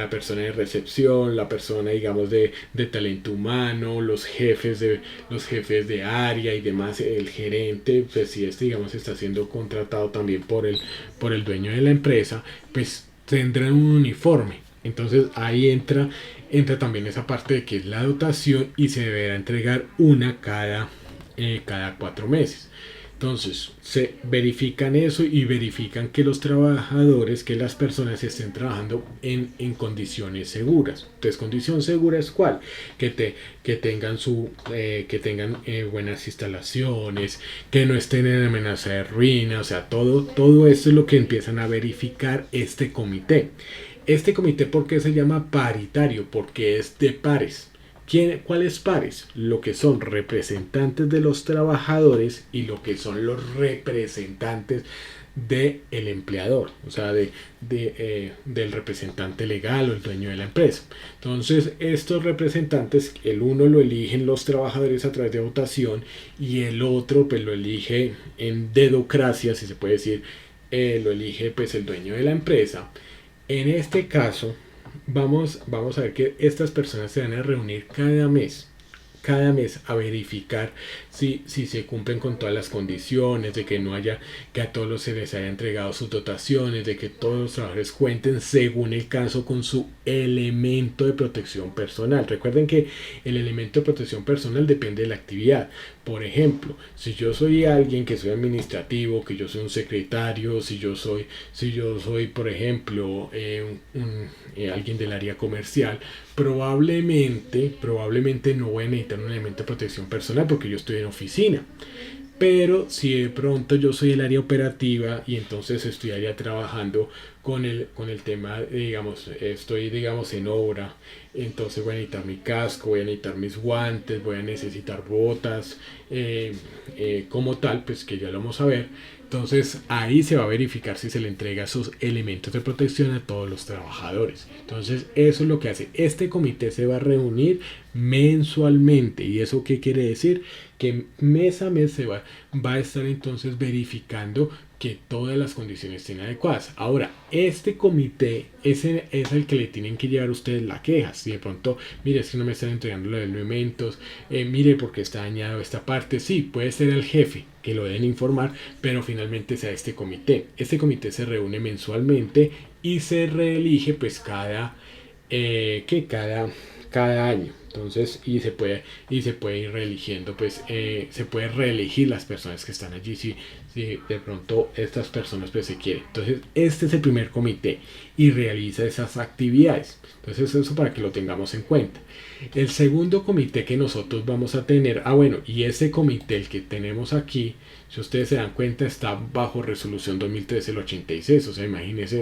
persona de recepción, la persona, digamos, de talento humano, los jefes de área y demás, el gerente, pues si este, digamos, está siendo contratado también por el dueño de la empresa, pues tendrán un uniforme. Entonces ahí entra también esa parte de que es la dotación y se deberá entregar una cada 4 meses. Entonces, se verifican eso y verifican que los trabajadores, que las personas estén trabajando en condiciones seguras. Entonces, condición segura es cuál? Que tengan buenas instalaciones, que no estén en amenaza de ruina, o sea, todo esto es lo que empiezan a verificar este comité. Este comité, ¿por qué se llama paritario? Porque es de pares. ¿Cuáles pares? Lo que son representantes de los trabajadores y lo que son los representantes del empleador, o sea, del representante legal o el dueño de la empresa. Entonces, estos representantes, el uno lo eligen los trabajadores a través de votación y el otro pues lo elige en dedocracia, si se puede decir, lo elige pues el dueño de la empresa. En este caso, vamos a ver que estas personas se van a reunir cada mes a verificar si se cumplen con todas las condiciones, de que no haya, que a todos se les haya entregado sus dotaciones, de que todos los trabajadores cuenten según el caso con su elemento de protección personal. Recuerden que el elemento de protección personal depende de la actividad. Por ejemplo, si yo soy alguien que soy administrativo, que yo soy un secretario, si yo soy por ejemplo, alguien del área comercial, probablemente no voy a necesitar un elemento de protección personal porque yo estoy en oficina. Pero si de pronto yo soy el área operativa y entonces estoy trabajando con el tema, digamos, estoy digamos en obra, entonces voy a necesitar mi casco, voy a necesitar mis guantes, voy a necesitar botas, como tal, pues que ya lo vamos a ver. Entonces ahí se va a verificar si se le entrega esos elementos de protección a todos los trabajadores. Entonces eso es lo que hace. Este comité se va a reunir mensualmente. ¿Y eso qué quiere decir? Que mes a mes va a estar entonces verificando que todas las condiciones estén adecuadas. Ahora, este comité es el que le tienen que llevar ustedes la queja. Si de pronto, mire, es que no me están entregando los elementos, mire, porque está dañado esta parte. Sí, puede ser el jefe que lo deben informar, pero finalmente sea este comité. Este comité se reúne mensualmente y se reelige pues cada año. Entonces, y se puede ir reeligiendo, pues se puede reelegir las personas que están allí si de pronto estas personas pues se quieren. Entonces, este es el primer comité y realiza esas actividades. Entonces, eso para que lo tengamos en cuenta. El segundo comité que nosotros vamos a tener, bueno, y ese comité, el que tenemos aquí, si ustedes se dan cuenta, está bajo resolución 2013-86, o sea, imagínense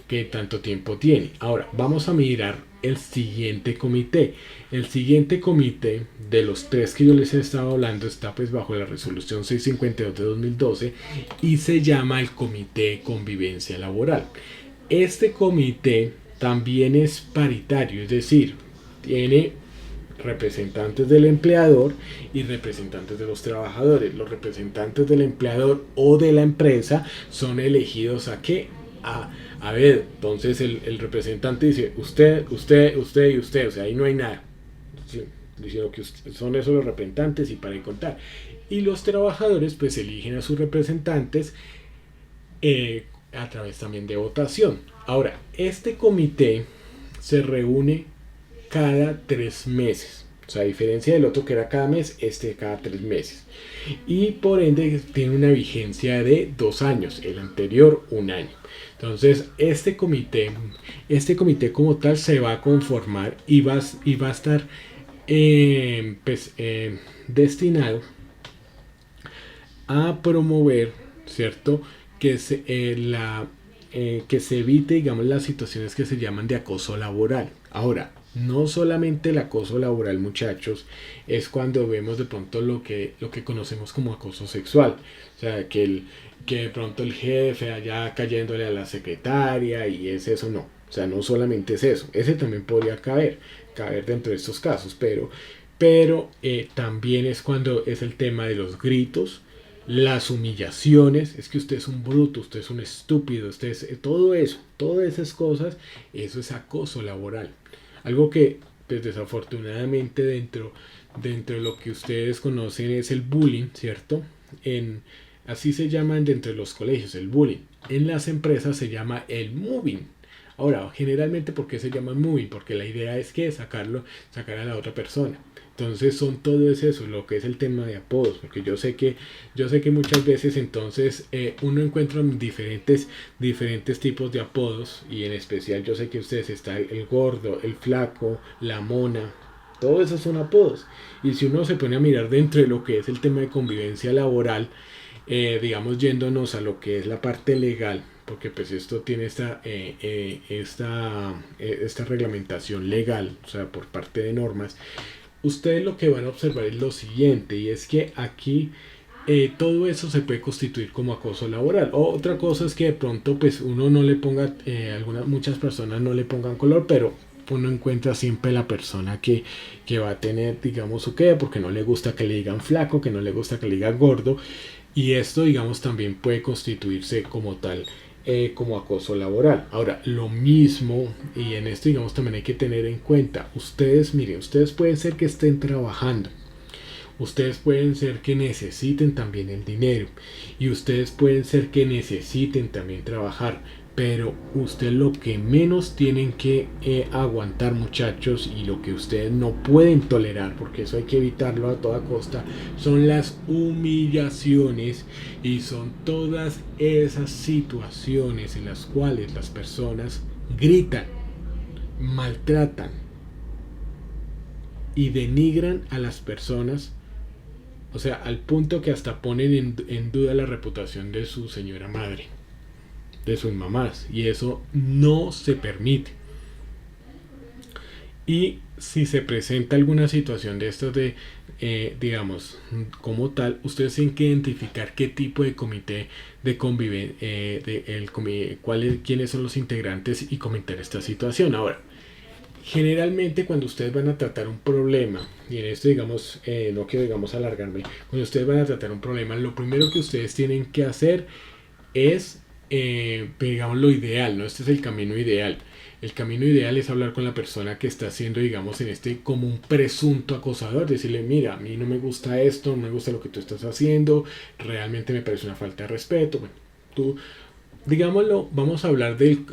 que tanto tiempo tiene. Ahora, vamos a mirar el siguiente comité. El siguiente comité de los tres que yo les he estado hablando está pues bajo la resolución 652 de 2012 y se llama el Comité de Convivencia Laboral. Este comité también es paritario, es decir, tiene representantes del empleador y representantes de los trabajadores. Los representantes del empleador o de la empresa son elegidos a qué? A ver, entonces el representante dice usted y usted, o sea, ahí no hay nada. Sí, diciendo que son esos los representantes y para de contar. Y los trabajadores pues eligen a sus representantes a través también de votación. Ahora, este comité se reúne cada 3 meses. O sea, a diferencia del otro que era cada mes, este cada 3 meses. Y por ende tiene una vigencia de 2 años, el anterior 1 año. Entonces, este comité como tal se va a conformar y va a estar destinado a promover, ¿cierto? Que se evite, digamos, las situaciones que se llaman de acoso laboral. Ahora, no solamente el acoso laboral, muchachos, es cuando vemos de pronto lo que conocemos como acoso sexual. O sea, que de pronto el jefe allá cayéndole a la secretaria y es eso, no. O sea, no solamente es eso. Ese también podría caber dentro de estos casos, pero también es cuando es el tema de los gritos, las humillaciones, es que usted es un bruto, usted es un estúpido, usted es todo eso, todas esas cosas, eso es acoso laboral. Algo que pues, desafortunadamente dentro de lo que ustedes conocen es el bullying, ¿cierto? Así se llaman dentro de los colegios, el bullying. En las empresas se llama el moving. Ahora, generalmente, ¿por qué se llama moving? Porque la idea es que sacar a la otra persona. Entonces todo es eso, lo que es el tema de apodos, porque yo sé que muchas veces entonces uno encuentra diferentes tipos de apodos y en especial yo sé que ustedes está el gordo, el flaco, la mona, todo eso son apodos. Y si uno se pone a mirar dentro de lo que es el tema de convivencia laboral, digamos yéndonos a lo que es la parte legal, porque pues esto tiene esta reglamentación legal, o sea, por parte de normas. Ustedes lo que van a observar es lo siguiente, y es que aquí todo eso se puede constituir como acoso laboral. Otra cosa es que de pronto pues uno no le ponga, muchas personas no le pongan color, pero uno encuentra siempre la persona que va a tener, digamos, su qué, porque no le gusta que le digan flaco, que no le gusta que le digan gordo, y esto, digamos, también puede constituirse como tal, como acoso laboral. Ahora, lo mismo, y en esto, digamos, también hay que tener en cuenta, ustedes, miren, ustedes pueden ser que estén trabajando, ustedes pueden ser que necesiten también el dinero, y ustedes pueden ser que necesiten también trabajar, pero ustedes lo que menos tienen que aguantar, muchachos, y lo que ustedes no pueden tolerar, porque eso hay que evitarlo a toda costa, son las humillaciones y son todas esas situaciones en las cuales las personas gritan, maltratan y denigran a las personas, o sea, al punto que hasta ponen en duda la reputación de su señora madre, de sus mamás, y eso no se permite. Y si se presenta alguna situación de estos digamos, como tal, ustedes tienen que identificar qué tipo de comité de convivencia, quiénes son los integrantes y comentar esta situación. Ahora, generalmente cuando ustedes van a tratar un problema, y en esto digamos, no quiero digamos alargarme, cuando ustedes van a tratar un problema, lo primero que ustedes tienen que hacer es digamos lo ideal, ¿no? Este es el camino ideal. El camino ideal es hablar con la persona que está haciendo, digamos, como un presunto acosador, decirle, mira, a mí no me gusta esto, no me gusta lo que tú estás haciendo, realmente me parece una falta de respeto. Bueno, tú digámoslo, vamos a hablar del,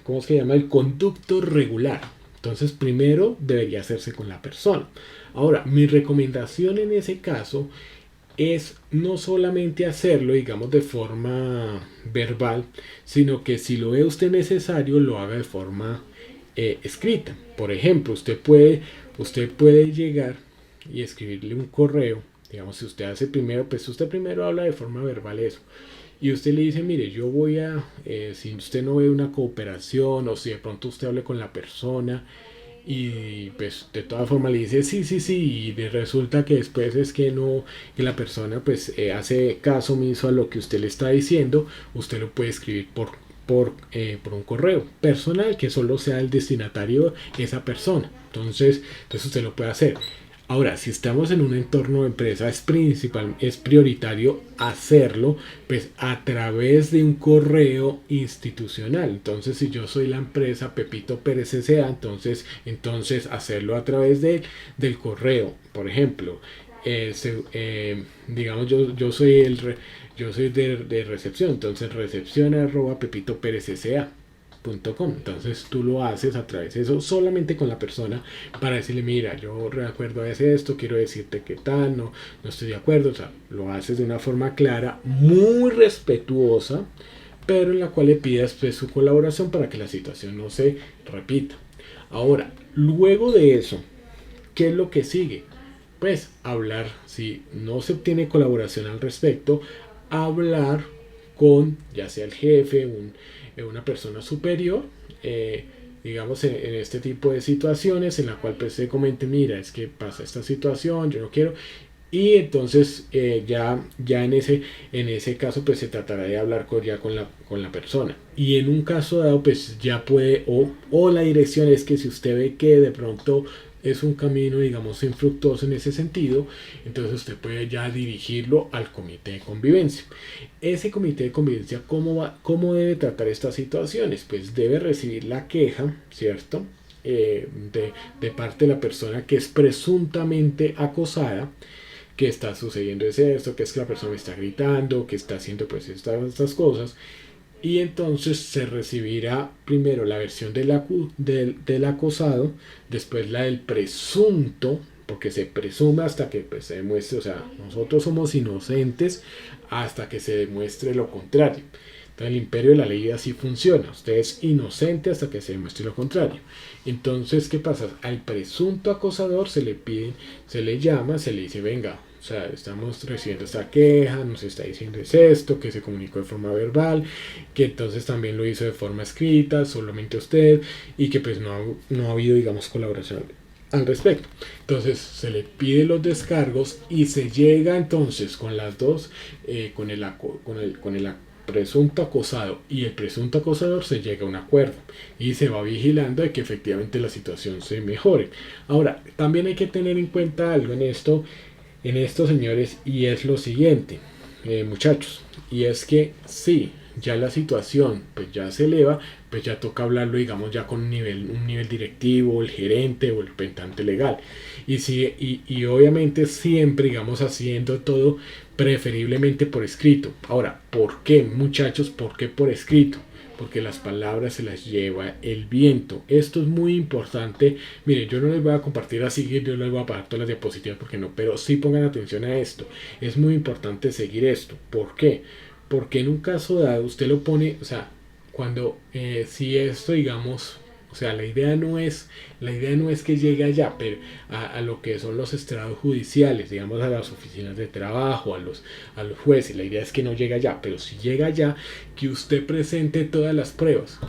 ¿cómo se llama? El conducto regular. Entonces, primero debería hacerse con la persona. Ahora, mi recomendación en ese caso es no solamente hacerlo, digamos, de forma verbal, sino que si lo ve usted necesario, lo haga de forma escrita. Por ejemplo, usted puede llegar y escribirle un correo. Digamos, si usted hace primero, pues usted primero habla de forma verbal eso. Y usted le dice, mire, yo voy a, si usted no ve una cooperación o si de pronto usted hable con la persona y pues de todas formas le dice sí, sí, sí, y resulta que después es que no, que la persona pues hace caso omiso a lo que usted le está diciendo, usted lo puede escribir por un correo personal que solo sea el destinatario esa persona. Entonces usted lo puede hacer. Ahora, si estamos en un entorno de empresa, es prioritario hacerlo pues a través de un correo institucional. Entonces, si yo soy la empresa Pepito Pérez S.A., entonces hacerlo a través del correo. Por ejemplo, digamos, yo soy de recepción, entonces recepción arroba Pepito Pérez S.A. .com. Entonces tú lo haces a través de eso solamente con la persona para decirle, mira, yo recuerdo a veces esto, quiero decirte que tal, no estoy de acuerdo. O sea, lo haces de una forma clara, muy respetuosa, pero en la cual le pidas pues, su colaboración para que la situación no se repita. Ahora, luego de eso, ¿qué es lo que sigue? Pues hablar, si no se obtiene colaboración al respecto, hablar con ya sea el jefe, una persona superior, digamos en este tipo de situaciones en la cual pues se comente, mira, es que pasa esta situación, yo no quiero, y entonces ya en ese caso pues se tratará de hablar con la persona. Y en un caso dado pues ya puede, o la dirección es que si usted ve que de pronto es un camino, digamos, infructuoso en ese sentido, entonces usted puede ya dirigirlo al comité de convivencia. Ese comité de convivencia, ¿cómo debe tratar estas situaciones? Pues debe recibir la queja, ¿cierto? De parte de la persona que es presuntamente acosada, que está sucediendo es esto, que es que la persona está gritando, que está haciendo pues estas cosas. Y entonces se recibirá primero la versión del acosado, después la del presunto, porque se presume hasta que pues, se demuestre, o sea, nosotros somos inocentes hasta que se demuestre lo contrario. Entonces el imperio de la ley así funciona, usted es inocente hasta que se demuestre lo contrario. Entonces, ¿qué pasa? Al presunto acosador se le llama, se le dice, venga, o sea, estamos recibiendo esta queja, nos está diciendo es esto, que se comunicó de forma verbal, que entonces también lo hizo de forma escrita, solamente usted, y que pues no ha habido, digamos, colaboración al respecto. Entonces se le pide los descargos y se llega entonces con las dos, con el presunto acosado y el presunto acosador se llega a un acuerdo y se va vigilando de que efectivamente la situación se mejore. Ahora, también hay que tener en cuenta algo en esto, señores, y es lo siguiente, muchachos, y es que sí, ya la situación pues ya se eleva, pues ya toca hablarlo, digamos, ya con un nivel directivo, el gerente o el representante legal. Y obviamente siempre, digamos, haciendo todo preferiblemente por escrito. Ahora, ¿por qué, muchachos? ¿Por qué por escrito? Porque las palabras se las lleva el viento. Esto es muy importante. Miren, yo no les voy a compartir así, yo no les voy a pagar todas las diapositivas porque no, pero sí pongan atención a esto. Es muy importante seguir esto. ¿Por qué? Porque en un caso dado usted lo pone, o sea, cuando si esto digamos, o sea, la idea no es que llegue allá, pero a lo que son los estrados judiciales, digamos a las oficinas de trabajo, a los jueces, la idea es que no llegue allá, pero si llega allá, que usted presente todas las pruebas.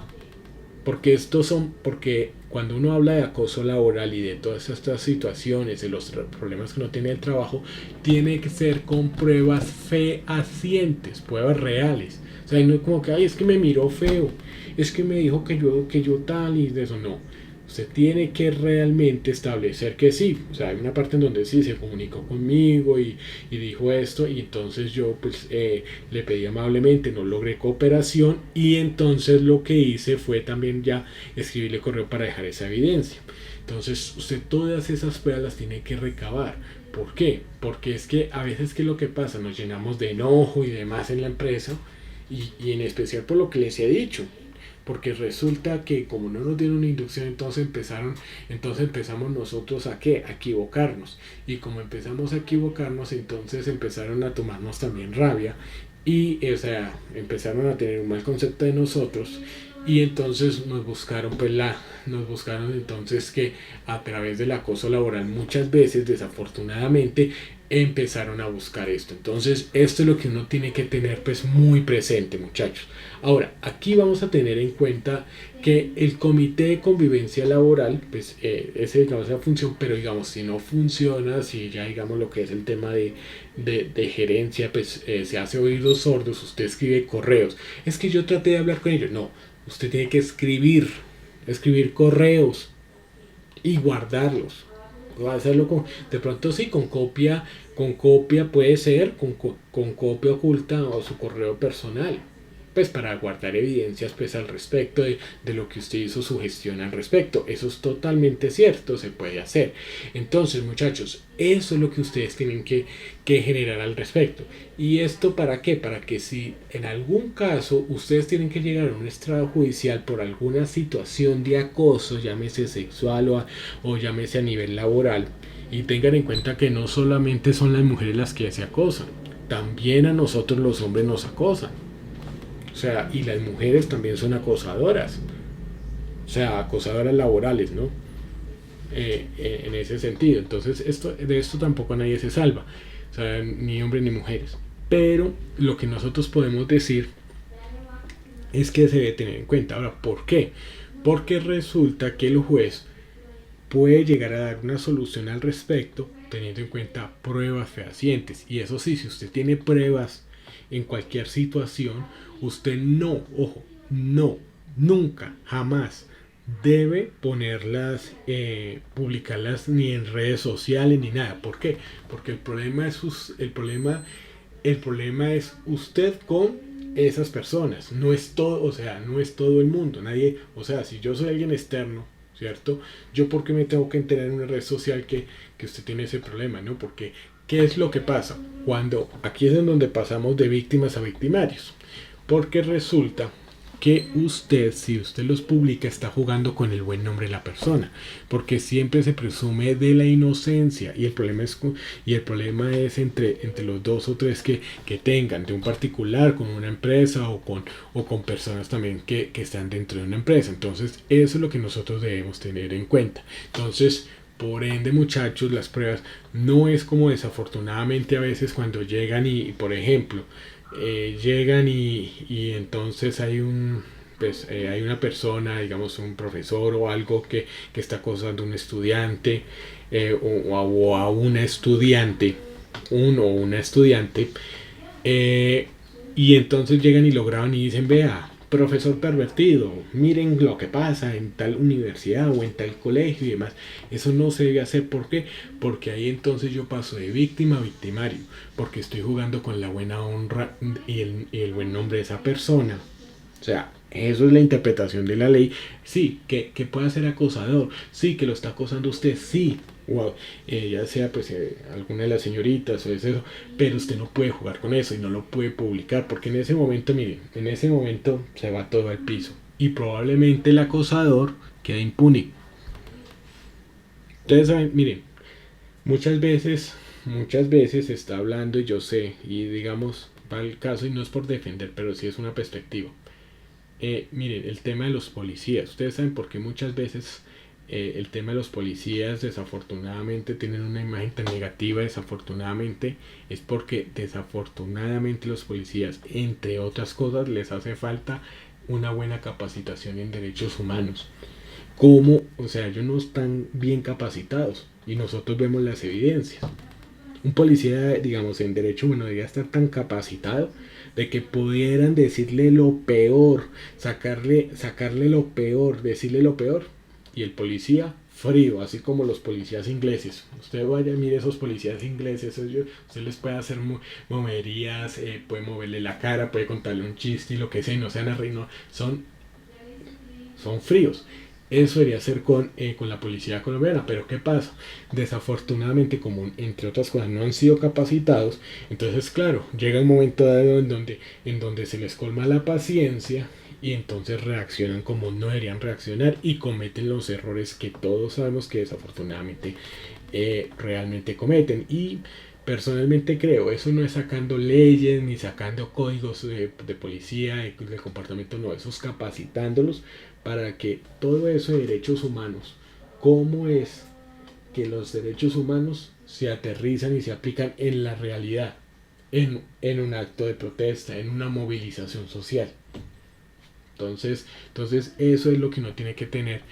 Porque cuando uno habla de acoso laboral y de todas estas situaciones, de los problemas que uno tiene en el trabajo, tiene que ser con pruebas fehacientes, pruebas reales. O sea, no es como que, ay, es que me miró feo, es que me dijo que yo tal y de eso no. Usted tiene que realmente establecer que sí. O sea, hay una parte en donde sí se comunicó conmigo y dijo esto y entonces yo pues le pedí amablemente, no logré cooperación y entonces lo que hice fue también ya escribirle correo para dejar esa evidencia. Entonces usted todas esas pruebas las tiene que recabar. ¿Por qué? Porque es que a veces que lo que pasa, nos llenamos de enojo y demás en la empresa y en especial por lo que les he dicho, porque resulta que como no nos dieron una inducción, entonces empezamos nosotros a qué, a equivocarnos, y como empezamos a equivocarnos, entonces empezaron a tomarnos también rabia, y o sea, empezaron a tener un mal concepto de nosotros, y entonces nos buscaron entonces que a través del acoso laboral muchas veces, desafortunadamente, empezaron a buscar esto. Entonces, esto es lo que uno tiene que tener pues muy presente, muchachos. Ahora, aquí vamos a tener en cuenta que el comité de convivencia laboral, pues ese digamos es la función, pero digamos si no funciona, si ya digamos lo que es el tema de gerencia, pues se hace oídos sordos, usted escribe correos. Es que yo traté de hablar con ellos. No, usted tiene que escribir correos y guardarlos. Va a hacerlo de pronto sí, con copia puede ser, con copia oculta o su correo personal, pues para guardar evidencias pues al respecto de lo que usted hizo su gestión al respecto. Eso es totalmente cierto, se puede hacer. Entonces, muchachos, eso es lo que ustedes tienen que generar al respecto. ¿Y esto para qué? Para que si en algún caso ustedes tienen que llegar a un estrado judicial por alguna situación de acoso, llámese sexual o llámese a nivel laboral, y tengan en cuenta que no solamente son las mujeres las que se acosan, también a nosotros los hombres nos acosan. O sea, y las mujeres también son acosadoras. O sea, acosadoras laborales, ¿no? En ese sentido. Entonces, de esto tampoco nadie se salva. O sea, ni hombres ni mujeres. Pero lo que nosotros podemos decir es que se debe tener en cuenta. Ahora, ¿por qué? Porque resulta que el juez puede llegar a dar una solución al respecto teniendo en cuenta pruebas fehacientes. Y eso sí, si usted tiene pruebas en cualquier situación, usted no, ojo, no, nunca, jamás debe ponerlas, publicarlas ni en redes sociales ni nada. ¿Por qué? Porque el problema es usted con esas personas. No es todo, o sea, no es todo el mundo. Nadie, o sea, si yo soy alguien externo, ¿cierto? Yo por qué me tengo que enterar en una red social que usted tiene ese problema, ¿no? Porque, ¿qué es lo que pasa? Cuando aquí es en donde pasamos de víctimas a victimarios. Porque resulta que usted, si usted los publica, está jugando con el buen nombre de la persona, porque siempre se presume de la inocencia, y el problema es entre los dos o tres que tengan, de un particular con una empresa o con personas también que están dentro de una empresa. Entonces eso es lo que nosotros debemos tener en cuenta. Entonces, por ende, muchachos, las pruebas no es como desafortunadamente a veces cuando llegan y por ejemplo, llegan y entonces hay una persona, digamos un profesor o algo que está acosando a un estudiante, o a una estudiante, o una estudiante, eh, y entonces llegan y lo graban y dicen, vea, profesor pervertido, miren lo que pasa en tal universidad o en tal colegio y demás. Eso no se debe hacer. ¿Por qué? Porque ahí entonces yo paso de víctima a victimario, porque estoy jugando con la buena honra y el buen nombre de esa persona. O sea, eso es la interpretación de la ley. Sí, que pueda ser acosador. Sí, que lo está acosando usted. Sí, wow, ya sea pues alguna de las señoritas o eso, pero usted no puede jugar con eso y no lo puede publicar porque en ese momento, miren, en ese momento se va todo al piso y probablemente el acosador queda impune. Ustedes saben, miren, muchas veces se está hablando y yo sé, y digamos, va el caso y no es por defender, pero sí es una perspectiva. Miren, el tema de los policías. Ustedes saben por qué muchas veces el tema de los policías desafortunadamente tienen una imagen tan negativa. Desafortunadamente es porque desafortunadamente los policías, entre otras cosas, les hace falta una buena capacitación en derechos humanos. ¿Cómo? O sea, ellos no están bien capacitados y nosotros vemos las evidencias. Un policía, digamos, en derecho humano debería estar tan capacitado de que pudieran decirle lo peor, sacarle lo peor, decirle lo peor, y el policía frío, así como los policías ingleses. Usted vaya, mire esos policías ingleses, usted les puede hacer moverías, puede moverle la cara, puede contarle un chiste y lo que sea, y no sean arruinados, son fríos. Eso debería ser con la policía colombiana, pero ¿qué pasa? Desafortunadamente, como entre otras cosas no han sido capacitados, entonces claro, llega un momento dado en donde se les colma la paciencia y entonces reaccionan como no deberían reaccionar y cometen los errores que todos sabemos que desafortunadamente realmente cometen. Y personalmente creo, eso no es sacando leyes ni sacando códigos de policía, de comportamiento, no, eso es capacitándolos para que todo eso de derechos humanos, cómo es que los derechos humanos se aterrizan y se aplican en la realidad, en un acto de protesta, en una movilización social. Entonces eso es lo que uno tiene que tener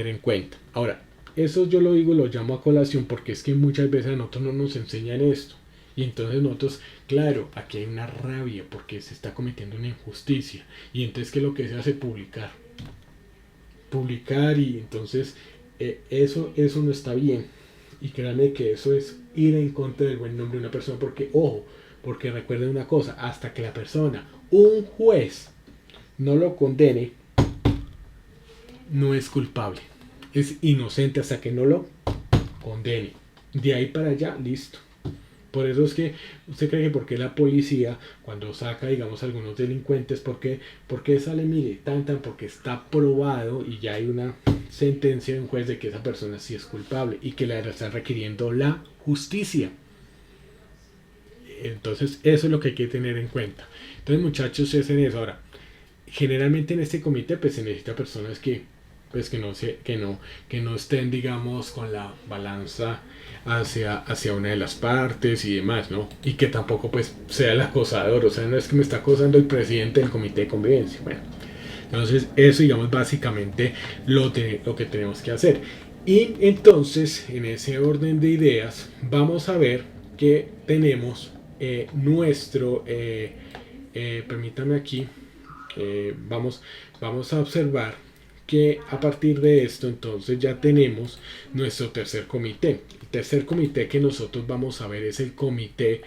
en cuenta. Ahora, eso yo lo digo, lo llamo a colación porque es que muchas veces a nosotros no nos enseñan esto. Y entonces nosotros, claro, aquí hay una rabia porque se está cometiendo una injusticia. Y entonces, ¿qué es lo que se hace? Publicar y entonces eso no está bien. Y créanme que eso es ir en contra del buen nombre de una persona porque, ojo, porque recuerden una cosa, hasta que la persona, un juez, no lo condene, no es culpable. Es inocente hasta que no lo condene. De ahí para allá, listo. Por eso es que usted cree que porque la policía, cuando saca, digamos, algunos delincuentes, porque sale, mire, porque está probado y ya hay una sentencia de un juez de que esa persona sí es culpable y que le está requiriendo la justicia. Entonces, eso es lo que hay que tener en cuenta. Entonces, muchachos, es en eso. Ahora, generalmente en este comité pues se necesita personas que pues que no estén, digamos, con la balanza hacia una de las partes y demás, ¿no? Y que tampoco pues sea el acosador, o sea, no es que me está acosando el presidente del comité de convivencia. Bueno, entonces eso, digamos, básicamente lo que tenemos que hacer. Y entonces, en ese orden de ideas, vamos a ver que tenemos permítame aquí, vamos a observar que a partir de esto entonces ya tenemos nuestro tercer comité. El tercer comité que nosotros vamos a ver es el comité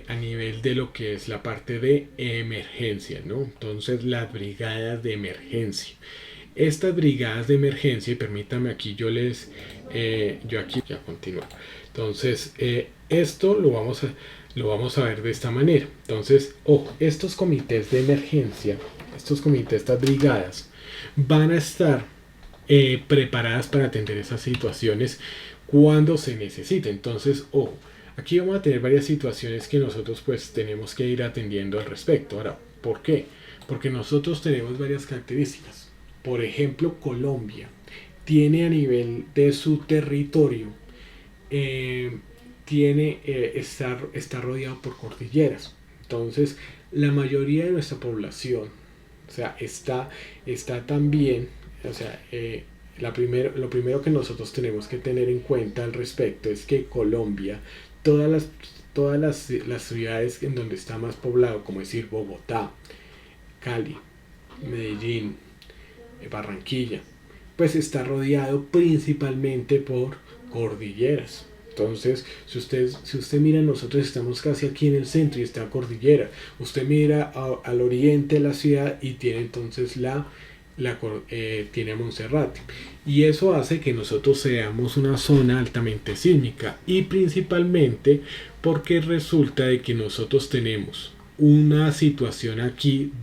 a nivel de lo que es la parte de emergencia, ¿no? Entonces las brigadas de emergencia. Estas brigadas de emergencia, y permítame aquí yo aquí ya continúo. Entonces esto lo vamos a ver de esta manera. Entonces, ojo, estos comités de emergencia, estas brigadas, van a estar preparadas para atender esas situaciones cuando se necesite. Entonces, ojo, aquí vamos a tener varias situaciones que nosotros pues tenemos que ir atendiendo al respecto. Ahora, ¿por qué? Porque nosotros tenemos varias características. Por ejemplo, Colombia tiene a nivel de su territorio eh, está rodeado por cordilleras. Entonces, la mayoría de nuestra población, o sea, está también, o sea, lo primero que nosotros tenemos que tener en cuenta al respecto es que Colombia, todas las ciudades en donde está más poblado, como decir Bogotá, Cali, Medellín, Barranquilla, pues está rodeado principalmente por cordilleras. Entonces, si usted mira, nosotros estamos casi aquí en el centro y está cordillera. Usted mira al oriente de la ciudad y tiene entonces tiene a Monserrate. Y eso hace que nosotros seamos una zona altamente sísmica. Y principalmente porque resulta de que nosotros tenemos una situación aquí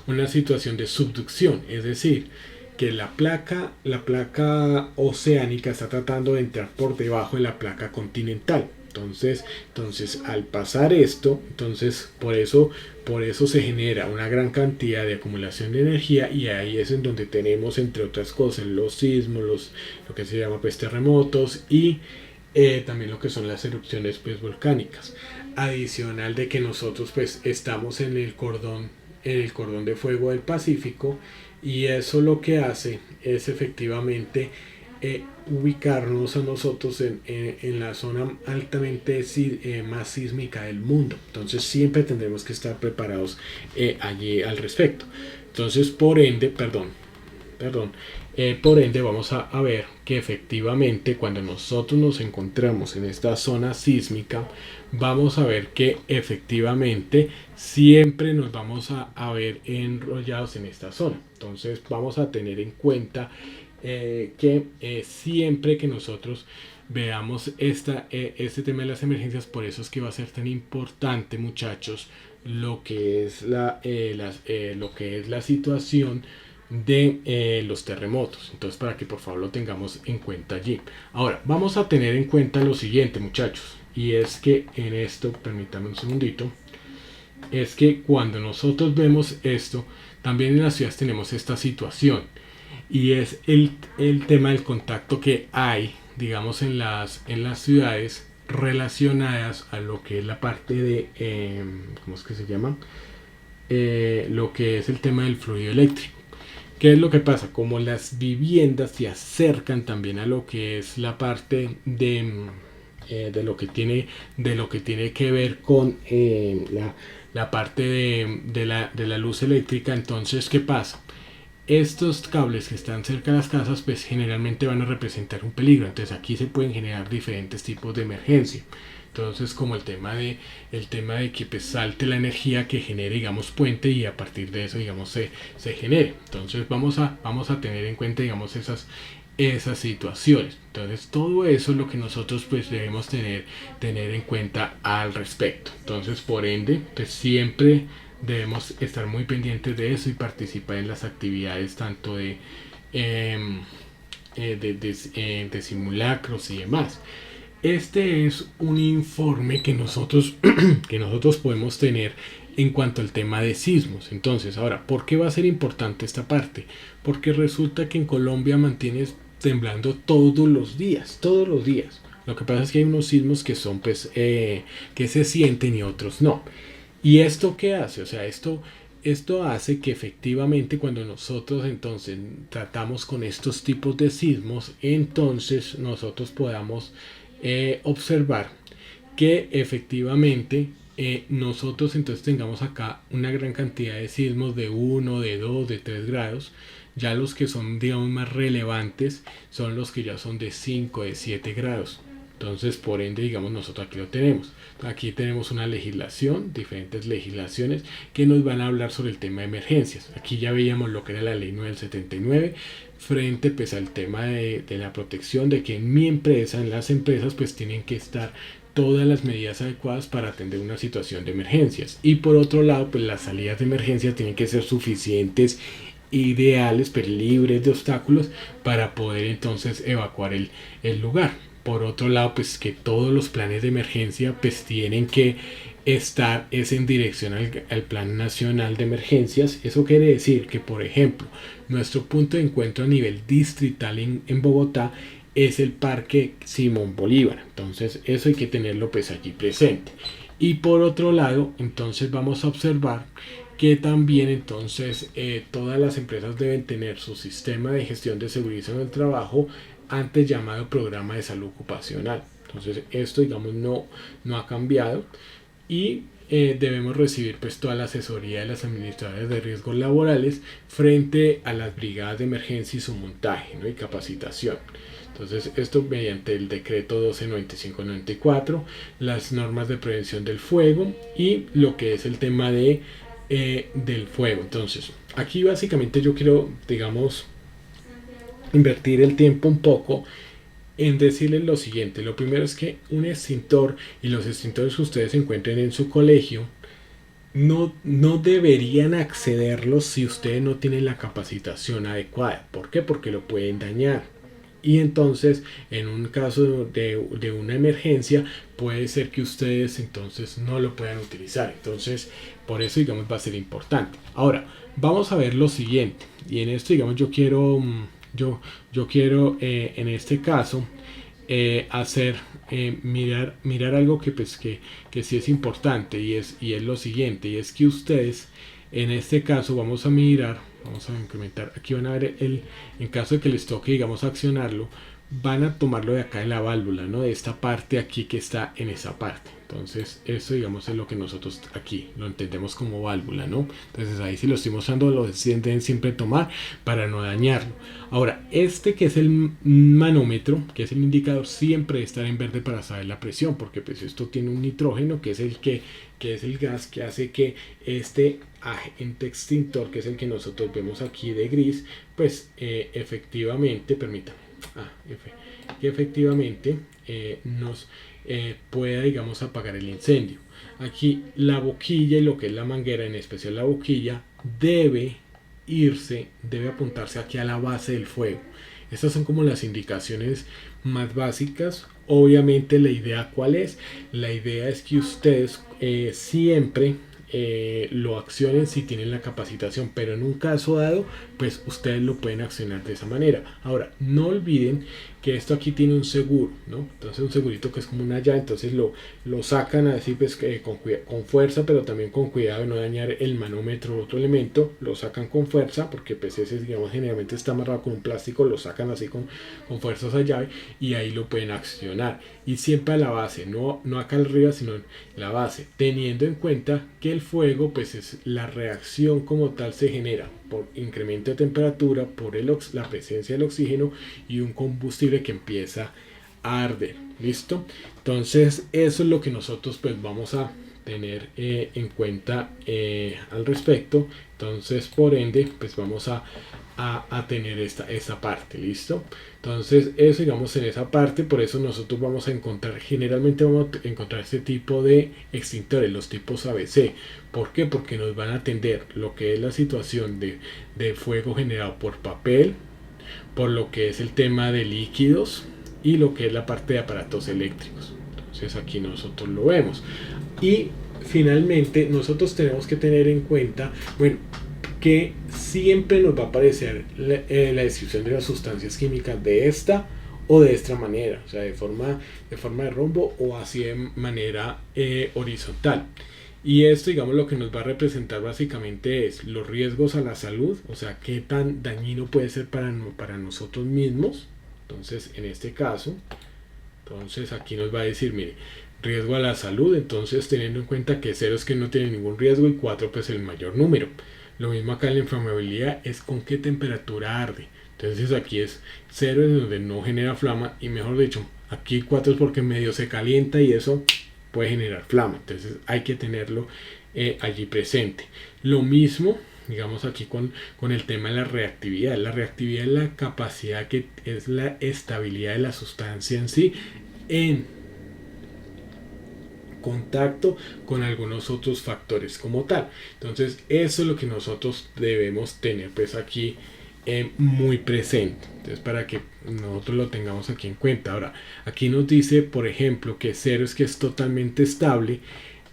una situación de subducción, es decir, que la placa oceánica está tratando de entrar por debajo de la placa continental. Entonces al pasar esto, entonces por eso se genera una gran cantidad de acumulación de energía y ahí es en donde tenemos, entre otras cosas, los sismos, lo que se llama pues terremotos y también lo que son las erupciones pues volcánicas. Adicional de que nosotros pues estamos en el cordón de fuego del Pacífico y eso lo que hace es efectivamente ubicarnos a nosotros en la zona altamente más sísmica del mundo. Entonces siempre tendremos que estar preparados allí al respecto. Entonces, por ende, perdón, Por ende vamos a ver que efectivamente cuando nosotros nos encontramos en esta zona sísmica, vamos a ver que efectivamente siempre nos vamos a ver enrollados en esta zona. Entonces vamos a tener en cuenta que siempre que nosotros veamos este tema de las emergencias, por eso es que va a ser tan importante, muchachos, lo que es lo que es la situación de los terremotos. Entonces, para que por favor lo tengamos en cuenta allí. Ahora, vamos a tener en cuenta lo siguiente, muchachos, y es que en esto, permítanme un segundito, es que cuando nosotros vemos esto, también en las ciudades tenemos esta situación, y es el tema del contacto que hay, digamos, en las ciudades relacionadas a lo que es la parte de, ¿cómo es que se llama? Lo que es el tema del fluido eléctrico. ¿Qué es lo que pasa? Como las viviendas se acercan también a lo que es la parte de lo que tiene que ver con la parte de la luz eléctrica, entonces, ¿qué pasa? Estos cables que están cerca de las casas pues generalmente van a representar un peligro, entonces aquí se pueden generar diferentes tipos de emergencia. Entonces, como el tema de que pues salte la energía que genere, digamos, puente, y a partir de eso, digamos, se genere. Entonces vamos a tener en cuenta, digamos, esas situaciones. Entonces todo eso es lo que nosotros pues debemos tener en cuenta al respecto. Entonces, por ende, pues siempre debemos estar muy pendientes de eso y participar en las actividades tanto de simulacros y demás. Este es un informe que nosotros, que nosotros podemos tener en cuanto al tema de sismos. Entonces, ahora, ¿por qué va a ser importante esta parte? Porque resulta que en Colombia mantiene temblando todos los días, todos los días. Lo que pasa es que hay unos sismos que son, pues, que se sienten y otros no. ¿Y esto qué hace? O sea, esto hace que efectivamente cuando nosotros entonces tratamos con estos tipos de sismos, entonces nosotros podamos observar que efectivamente nosotros entonces tengamos acá una gran cantidad de sismos de 1, de 2, de 3 grados. Ya los que son, digamos, más relevantes son los que ya son de 5, de 7 grados. Entonces, por ende, digamos, nosotros aquí lo tenemos. Aquí tenemos una legislación, diferentes legislaciones que nos van a hablar sobre el tema de emergencias. Aquí ya veíamos lo que era la ley 9 del 79 frente pues al tema de la protección, de que en mi empresa, en las empresas, pues tienen que estar todas las medidas adecuadas para atender una situación de emergencias. Y por otro lado, pues las salidas de emergencia tienen que ser suficientes, ideales, pero libres de obstáculos para poder entonces evacuar el lugar. Por otro lado, pues que todos los planes de emergencia pues tienen que estar en dirección al Plan Nacional de Emergencias. Eso quiere decir que, por ejemplo, nuestro punto de encuentro a nivel distrital en Bogotá es el Parque Simón Bolívar. Entonces eso hay que tenerlo pues allí presente. Y por otro lado, entonces vamos a observar que también entonces todas las empresas deben tener su sistema de gestión de seguridad en el trabajo, antes llamado programa de salud ocupacional. Entonces esto, digamos, no ha cambiado, y debemos recibir pues toda la asesoría de las administradoras de riesgos laborales frente a las brigadas de emergencia y su montaje, ¿no? Y capacitación. Entonces esto mediante el decreto 1295-94, las normas de prevención del fuego y lo que es el tema del fuego. Entonces aquí básicamente yo quiero, digamos, invertir el tiempo un poco en decirles lo siguiente. Lo primero es que un extintor y los extintores que ustedes encuentren en su colegio no deberían accederlos si ustedes no tienen la capacitación adecuada. ¿Por qué? Porque lo pueden dañar. Y entonces, en un caso de una emergencia, puede ser que ustedes entonces no lo puedan utilizar. Entonces, por eso, digamos, va a ser importante. Ahora, vamos a ver lo siguiente. Y en esto, digamos, yo quiero en este caso hacer mirar algo que pues que sí es importante, y es lo siguiente, y es que ustedes en este caso vamos a incrementar, aquí van a ver en caso de que les toque, digamos, accionarlo, van a tomarlo de acá de la válvula, ¿no? De esta parte aquí que está en esa parte. Entonces, eso digamos es lo que nosotros aquí lo entendemos como válvula, ¿no? Entonces, ahí si lo estoy mostrando, lo deben siempre tomar para no dañarlo. Ahora, este que es el manómetro, que es el indicador, siempre debe estar en verde para saber la presión, porque pues esto tiene un nitrógeno, que es el gas que hace que este agente extintor, que es el que nosotros vemos aquí de gris, pues efectivamente, permítanme, que efectivamente nos pueda, digamos, apagar el incendio. Aquí la boquilla y lo que es la manguera, en especial la boquilla, debe apuntarse aquí a la base del fuego. Estas son como las indicaciones más básicas. Obviamente la idea, ¿cuál es? La idea es que ustedes siempre lo accionen si tienen la capacitación, pero en un caso dado pues ustedes lo pueden accionar de esa manera. Ahora, no olviden que esto aquí tiene un seguro, ¿no? Entonces un segurito que es como una llave, entonces lo sacan así pues con fuerza, pero también con cuidado de no dañar el manómetro o otro elemento. Lo sacan con fuerza porque pues ese, digamos, generalmente está amarrado con un plástico, lo sacan así con fuerza esa llave y ahí lo pueden accionar. Y siempre a la base, no acá arriba, sino en la base, teniendo en cuenta que el fuego pues es la reacción como tal se genera por incremento de temperatura, por la presencia del oxígeno y un combustible que empieza a arder. ¿Listo? Entonces eso es lo que nosotros pues vamos a tener en cuenta al respecto. Entonces por ende pues vamos a tener esta parte. ¿Listo? Entonces eso, digamos, en esa parte, por eso nosotros vamos a encontrar, generalmente vamos a encontrar este tipo de extintores, los tipos ABC. ¿Por qué? Porque nos van a atender lo que es la situación de fuego generado por papel, por lo que es el tema de líquidos y lo que es la parte de aparatos eléctricos. Entonces aquí nosotros lo vemos. Y finalmente nosotros tenemos que tener en cuenta, bueno, que siempre nos va a aparecer la descripción de las sustancias químicas de esta o de esta manera, o sea, de forma de rombo o así de manera horizontal. Y esto, digamos, lo que nos va a representar básicamente es los riesgos a la salud, o sea, qué tan dañino puede ser para nosotros mismos. Entonces, en este caso, entonces aquí nos va a decir, mire, riesgo a la salud, entonces teniendo en cuenta que 0 es que no tiene ningún riesgo y 4 pues el mayor número. Lo mismo acá en la inflamabilidad es con qué temperatura arde. Entonces aquí es 0 es donde no genera flama y mejor dicho, aquí 4 es porque medio se calienta y eso puede generar flama. Entonces hay que tenerlo allí presente. Lo mismo, digamos aquí con el tema de la reactividad. La reactividad es la capacidad que es la estabilidad de la sustancia en sí en contacto con algunos otros factores como tal. Entonces eso es lo que nosotros debemos tener pues aquí muy presente. Entonces para que nosotros lo tengamos aquí en cuenta. Ahora aquí nos dice por ejemplo que 0 es que es totalmente estable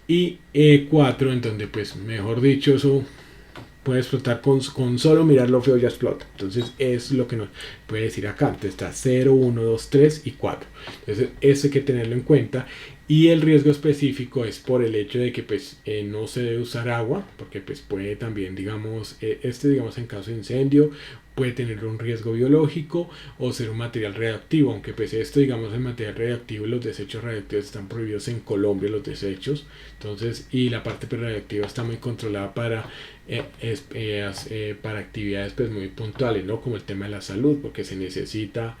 y 4 en donde pues mejor dicho eso puede explotar con solo mirarlo feo ya explota. Entonces es lo que nos puede decir acá. Entonces está 0, 1, 2, 3 y 4. Entonces eso hay que tenerlo en cuenta. Y el riesgo específico es por el hecho de que pues no se debe usar agua, porque pues puede también, digamos, digamos en caso de incendio, puede tener un riesgo biológico o ser un material radioactivo, aunque pues esto, digamos, el material radioactivo y los desechos radioactivos están prohibidos en Colombia, los desechos. Entonces, y la parte radioactiva está muy controlada para actividades pues muy puntuales, ¿no? Como el tema de la salud, porque se necesita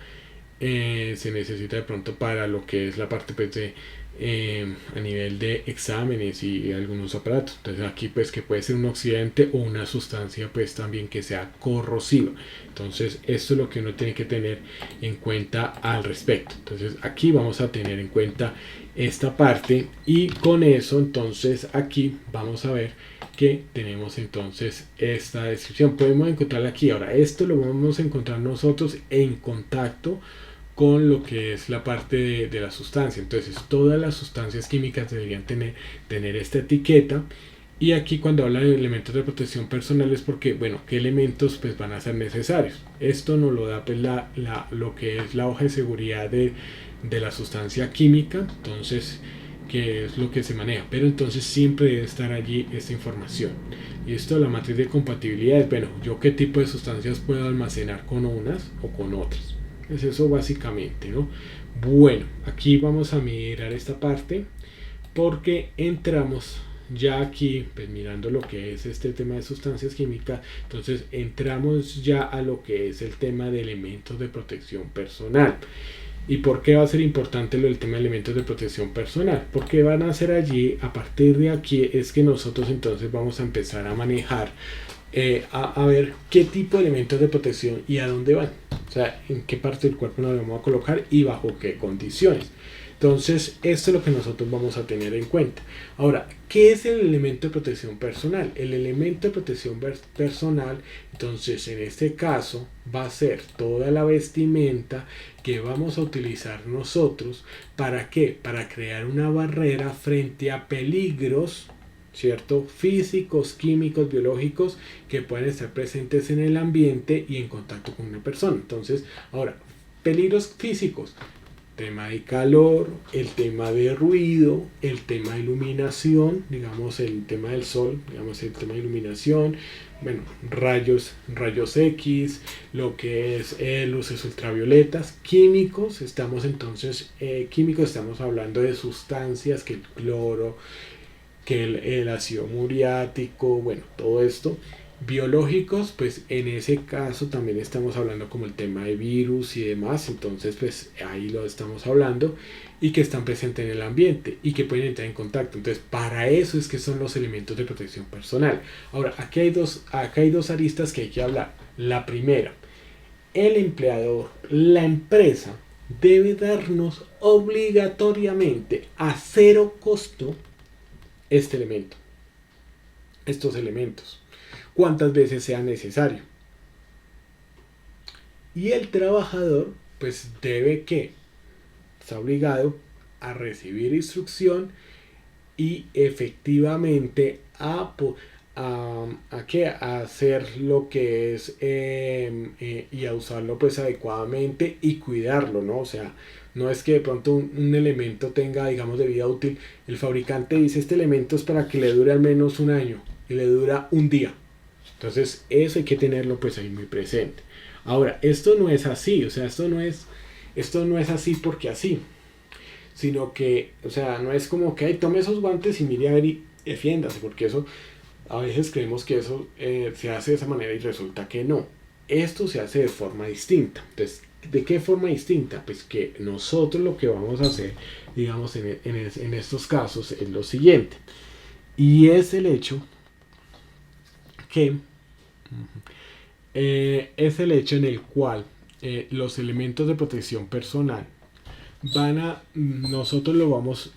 de pronto para lo que es la parte pues de a nivel de exámenes y algunos aparatos. Entonces aquí pues que puede ser un oxidante o una sustancia pues también que sea corrosiva. Entonces esto es lo que uno tiene que tener en cuenta al respecto. Entonces aquí vamos a tener en cuenta esta parte y con eso entonces aquí vamos a ver que tenemos entonces esta descripción. Podemos encontrarla aquí. Ahora esto lo vamos a encontrar nosotros en contacto con lo que es la parte de la sustancia. Entonces todas las sustancias químicas deberían tener esta etiqueta. Y aquí cuando habla de elementos de protección personal es porque, bueno, qué elementos pues van a ser necesarios. Esto nos lo da pues lo que es la hoja de seguridad de la sustancia química. Entonces, que es lo que se maneja. Pero entonces siempre debe estar allí esta información. Y esto, la matriz de compatibilidad es, bueno, yo qué tipo de sustancias puedo almacenar con unas o con otras. Es eso básicamente, ¿no? Bueno, aquí vamos a mirar esta parte porque entramos ya aquí, pues mirando lo que es este tema de sustancias químicas, entonces entramos ya a lo que es el tema de elementos de protección personal. ¿Y por qué va a ser importante el tema de elementos de protección personal? Porque van a ser allí, a partir de aquí es que nosotros entonces vamos a empezar a manejar, a ver qué tipo de elementos de protección y a dónde van. O sea, en qué parte del cuerpo nos vamos a colocar y bajo qué condiciones. Entonces, esto es lo que nosotros vamos a tener en cuenta. Ahora, ¿qué es el elemento de protección personal? El elemento de protección personal, entonces, en este caso, va a ser toda la vestimenta que vamos a utilizar nosotros. ¿Para qué? Para crear una barrera frente a peligros, ¿cierto? Físicos, químicos, biológicos que pueden estar presentes en el ambiente y en contacto con una persona. Entonces, ahora, peligros físicos. Tema de calor, el tema de ruido, el tema de iluminación, digamos el tema del sol, digamos el tema de iluminación, bueno, rayos X, lo que es luces ultravioletas, químicos, estamos entonces, químicos estamos hablando de sustancias, que el cloro, que el ácido muriático, bueno, todo esto. Biológicos, pues en ese caso también estamos hablando como el tema de virus y demás, entonces pues ahí lo estamos hablando, y que están presentes en el ambiente y que pueden entrar en contacto. Entonces para eso es que son los elementos de protección personal. Ahora acá hay dos aristas que hay que hablar. La primera, el empleador, la empresa debe darnos obligatoriamente a cero costo estos elementos, cuantas veces sea necesario. Y el trabajador pues debe que está obligado a recibir instrucción y efectivamente a hacer lo que es y a usarlo pues adecuadamente y cuidarlo, ¿no? O sea, no es que de pronto un elemento tenga, digamos, de vida útil. El fabricante dice este elemento es para que le dure al menos un año y le dura un día. Entonces eso hay que tenerlo pues ahí muy presente. Ahora, esto no es así, o sea, esto no es así porque así, sino que, o sea, no es como que tome esos guantes y mire a ver y defiéndase, porque eso, a veces creemos que eso se hace de esa manera y resulta que no. Esto se hace de forma distinta. Entonces, ¿de qué forma distinta? Pues que nosotros lo que vamos a hacer, digamos, en estos casos es lo siguiente. Y es el hecho que es el hecho en el cual los elementos de protección personal nosotros lo vamos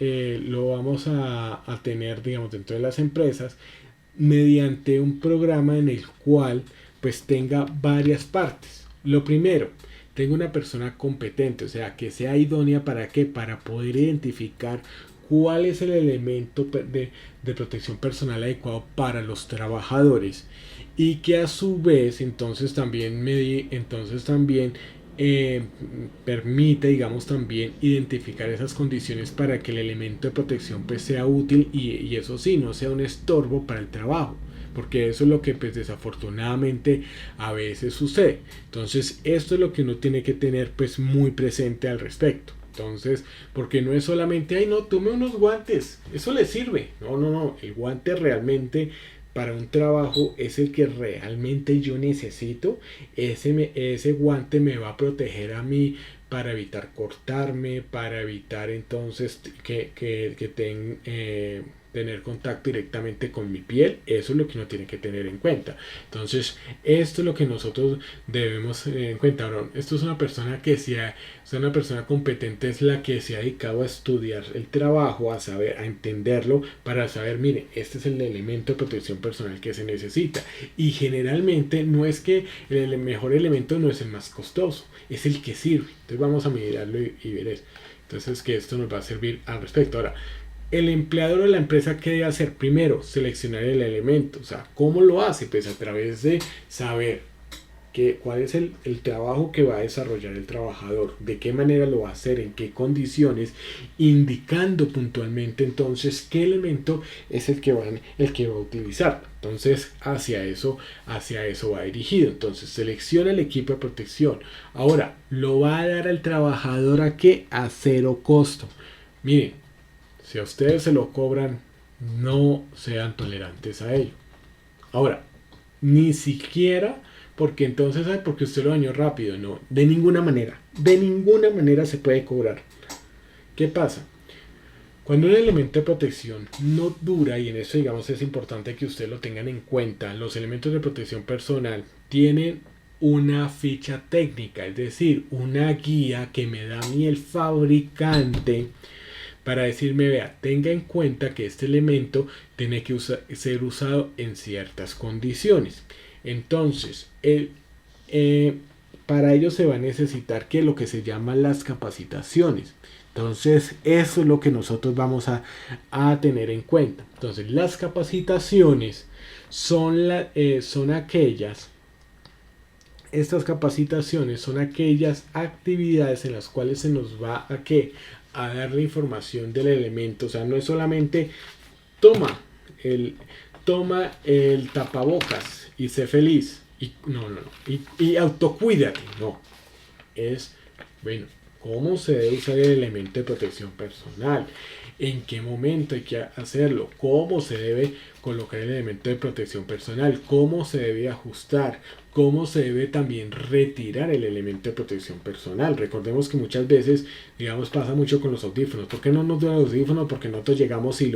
a tener, digamos, dentro de las empresas mediante un programa en el cual pues tenga varias partes. Lo primero, tenga una persona competente, o sea, que sea idónea para qué, para poder identificar cuál es el elemento de protección personal adecuado para los trabajadores, y que a su vez entonces también permite, digamos, también identificar esas condiciones para que el elemento de protección pues sea útil y eso sí, no sea un estorbo para el trabajo, porque eso es lo que pues desafortunadamente a veces sucede. Entonces esto es lo que uno tiene que tener pues muy presente al respecto. Entonces, porque no es solamente, ay no, tome unos guantes, eso le sirve. No, el guante realmente para un trabajo es el que realmente yo necesito. Ese guante me va a proteger a mí para evitar cortarme, para evitar entonces tener contacto directamente con mi piel. Eso es lo que uno tiene que tener en cuenta. Entonces, esto es lo que nosotros debemos tener en cuenta. Ahora, esto es una persona una persona competente, es la que se ha dedicado a estudiar el trabajo, a saber, a entenderlo, para saber, mire, este es el elemento de protección personal que se necesita. Y generalmente no es que el mejor elemento no es el más costoso, es el que sirve. Entonces vamos a mirarlo y ver eso. Entonces, que esto nos va a servir al respecto. Ahora, el empleador o la empresa, ¿qué debe hacer? Primero, seleccionar el elemento. O sea, ¿cómo lo hace? Pues a través de saber cuál es el trabajo que va a desarrollar el trabajador, de qué manera lo va a hacer, en qué condiciones, indicando puntualmente entonces qué elemento es el que va a utilizar. Entonces hacia eso va dirigido. Entonces selecciona el equipo de protección. Ahora, lo va a dar al trabajador a qué? A cero costo. Miren, si a ustedes se lo cobran, no sean tolerantes a ello. Ahora, ni siquiera porque entonces, ¿sabe? Porque usted lo dañó rápido. No, de ninguna manera se puede cobrar. ¿Qué pasa? Cuando un elemento de protección no dura, y en eso digamos es importante que ustedes lo tengan en cuenta, los elementos de protección personal tienen una ficha técnica, es decir, una guía que me da a mí el fabricante para decirme, vea, tenga en cuenta que este elemento tiene que ser usado en ciertas condiciones. Entonces, para ello se va a necesitar que lo que se llaman las capacitaciones. Entonces, eso es lo que nosotros vamos a tener en cuenta. Entonces, las capacitaciones son aquellas. Estas capacitaciones son aquellas actividades en las cuales se nos va a dar la información del elemento. O sea, no es solamente toma el tapabocas y sé feliz. No. Y autocuídate. No. Es, bueno, cómo se debe usar el elemento de protección personal, en qué momento hay que hacerlo, cómo se debe colocar el elemento de protección personal, cómo se debe ajustar, cómo se debe también retirar el elemento de protección personal. Recordemos que muchas veces, digamos, pasa mucho con los audífonos. ¿Por qué no nos duele los audífonos? Porque nosotros llegamos y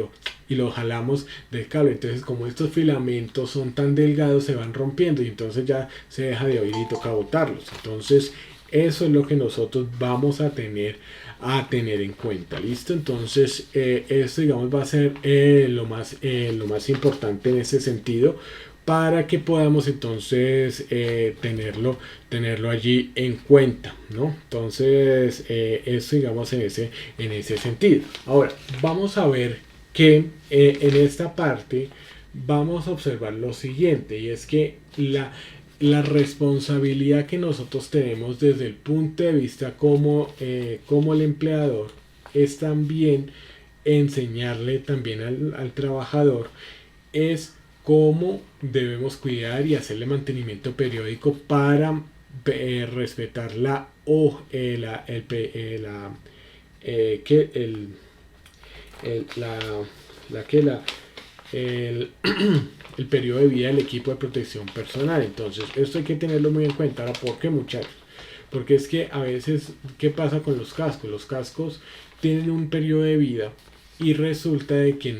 lo jalamos del cable. Entonces, como estos filamentos son tan delgados, se van rompiendo y entonces ya se deja de oír y toca botarlos. Entonces, eso es lo que nosotros vamos a tener en cuenta. ¿Listo? Entonces, esto, digamos, va a ser lo más importante en ese sentido, para que podamos entonces tenerlo allí en cuenta, ¿no? Entonces, eso, digamos, en ese sentido. Ahora, vamos a ver que en esta parte vamos a observar lo siguiente, y es que la responsabilidad que nosotros tenemos desde el punto de vista como el empleador es también enseñarle también al trabajador es cómo debemos cuidar y hacerle mantenimiento periódico para respetar el, el periodo de vida del equipo de protección personal. Entonces, esto hay que tenerlo muy en cuenta. Ahora, ¿por qué, muchachos? Porque es que a veces, ¿qué pasa con los cascos? Los cascos tienen un periodo de vida y resulta de que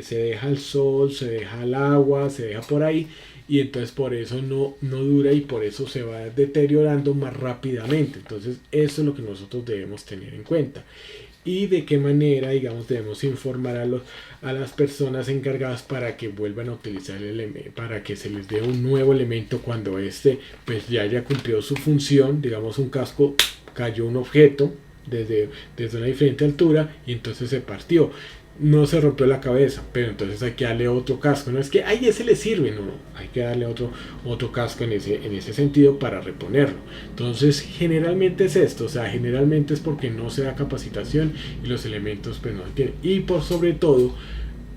se deja el sol, se deja el agua, se deja por ahí, y entonces por eso no dura y por eso se va deteriorando más rápidamente. Entonces, eso es lo que nosotros debemos tener en cuenta. Y de qué manera, digamos, debemos informar a las personas encargadas para que vuelvan a utilizar el elemento, para que se les dé un nuevo elemento cuando pues ya haya cumplido su función. Digamos, un casco, cayó un objeto desde una diferente altura y entonces se partió. No se rompió la cabeza, pero entonces hay que darle otro casco. No es que ese le sirve, no, hay que darle otro casco en ese sentido para reponerlo. Entonces, generalmente es esto, o sea, generalmente es porque no se da capacitación y los elementos pues no tienen. Y por sobre todo,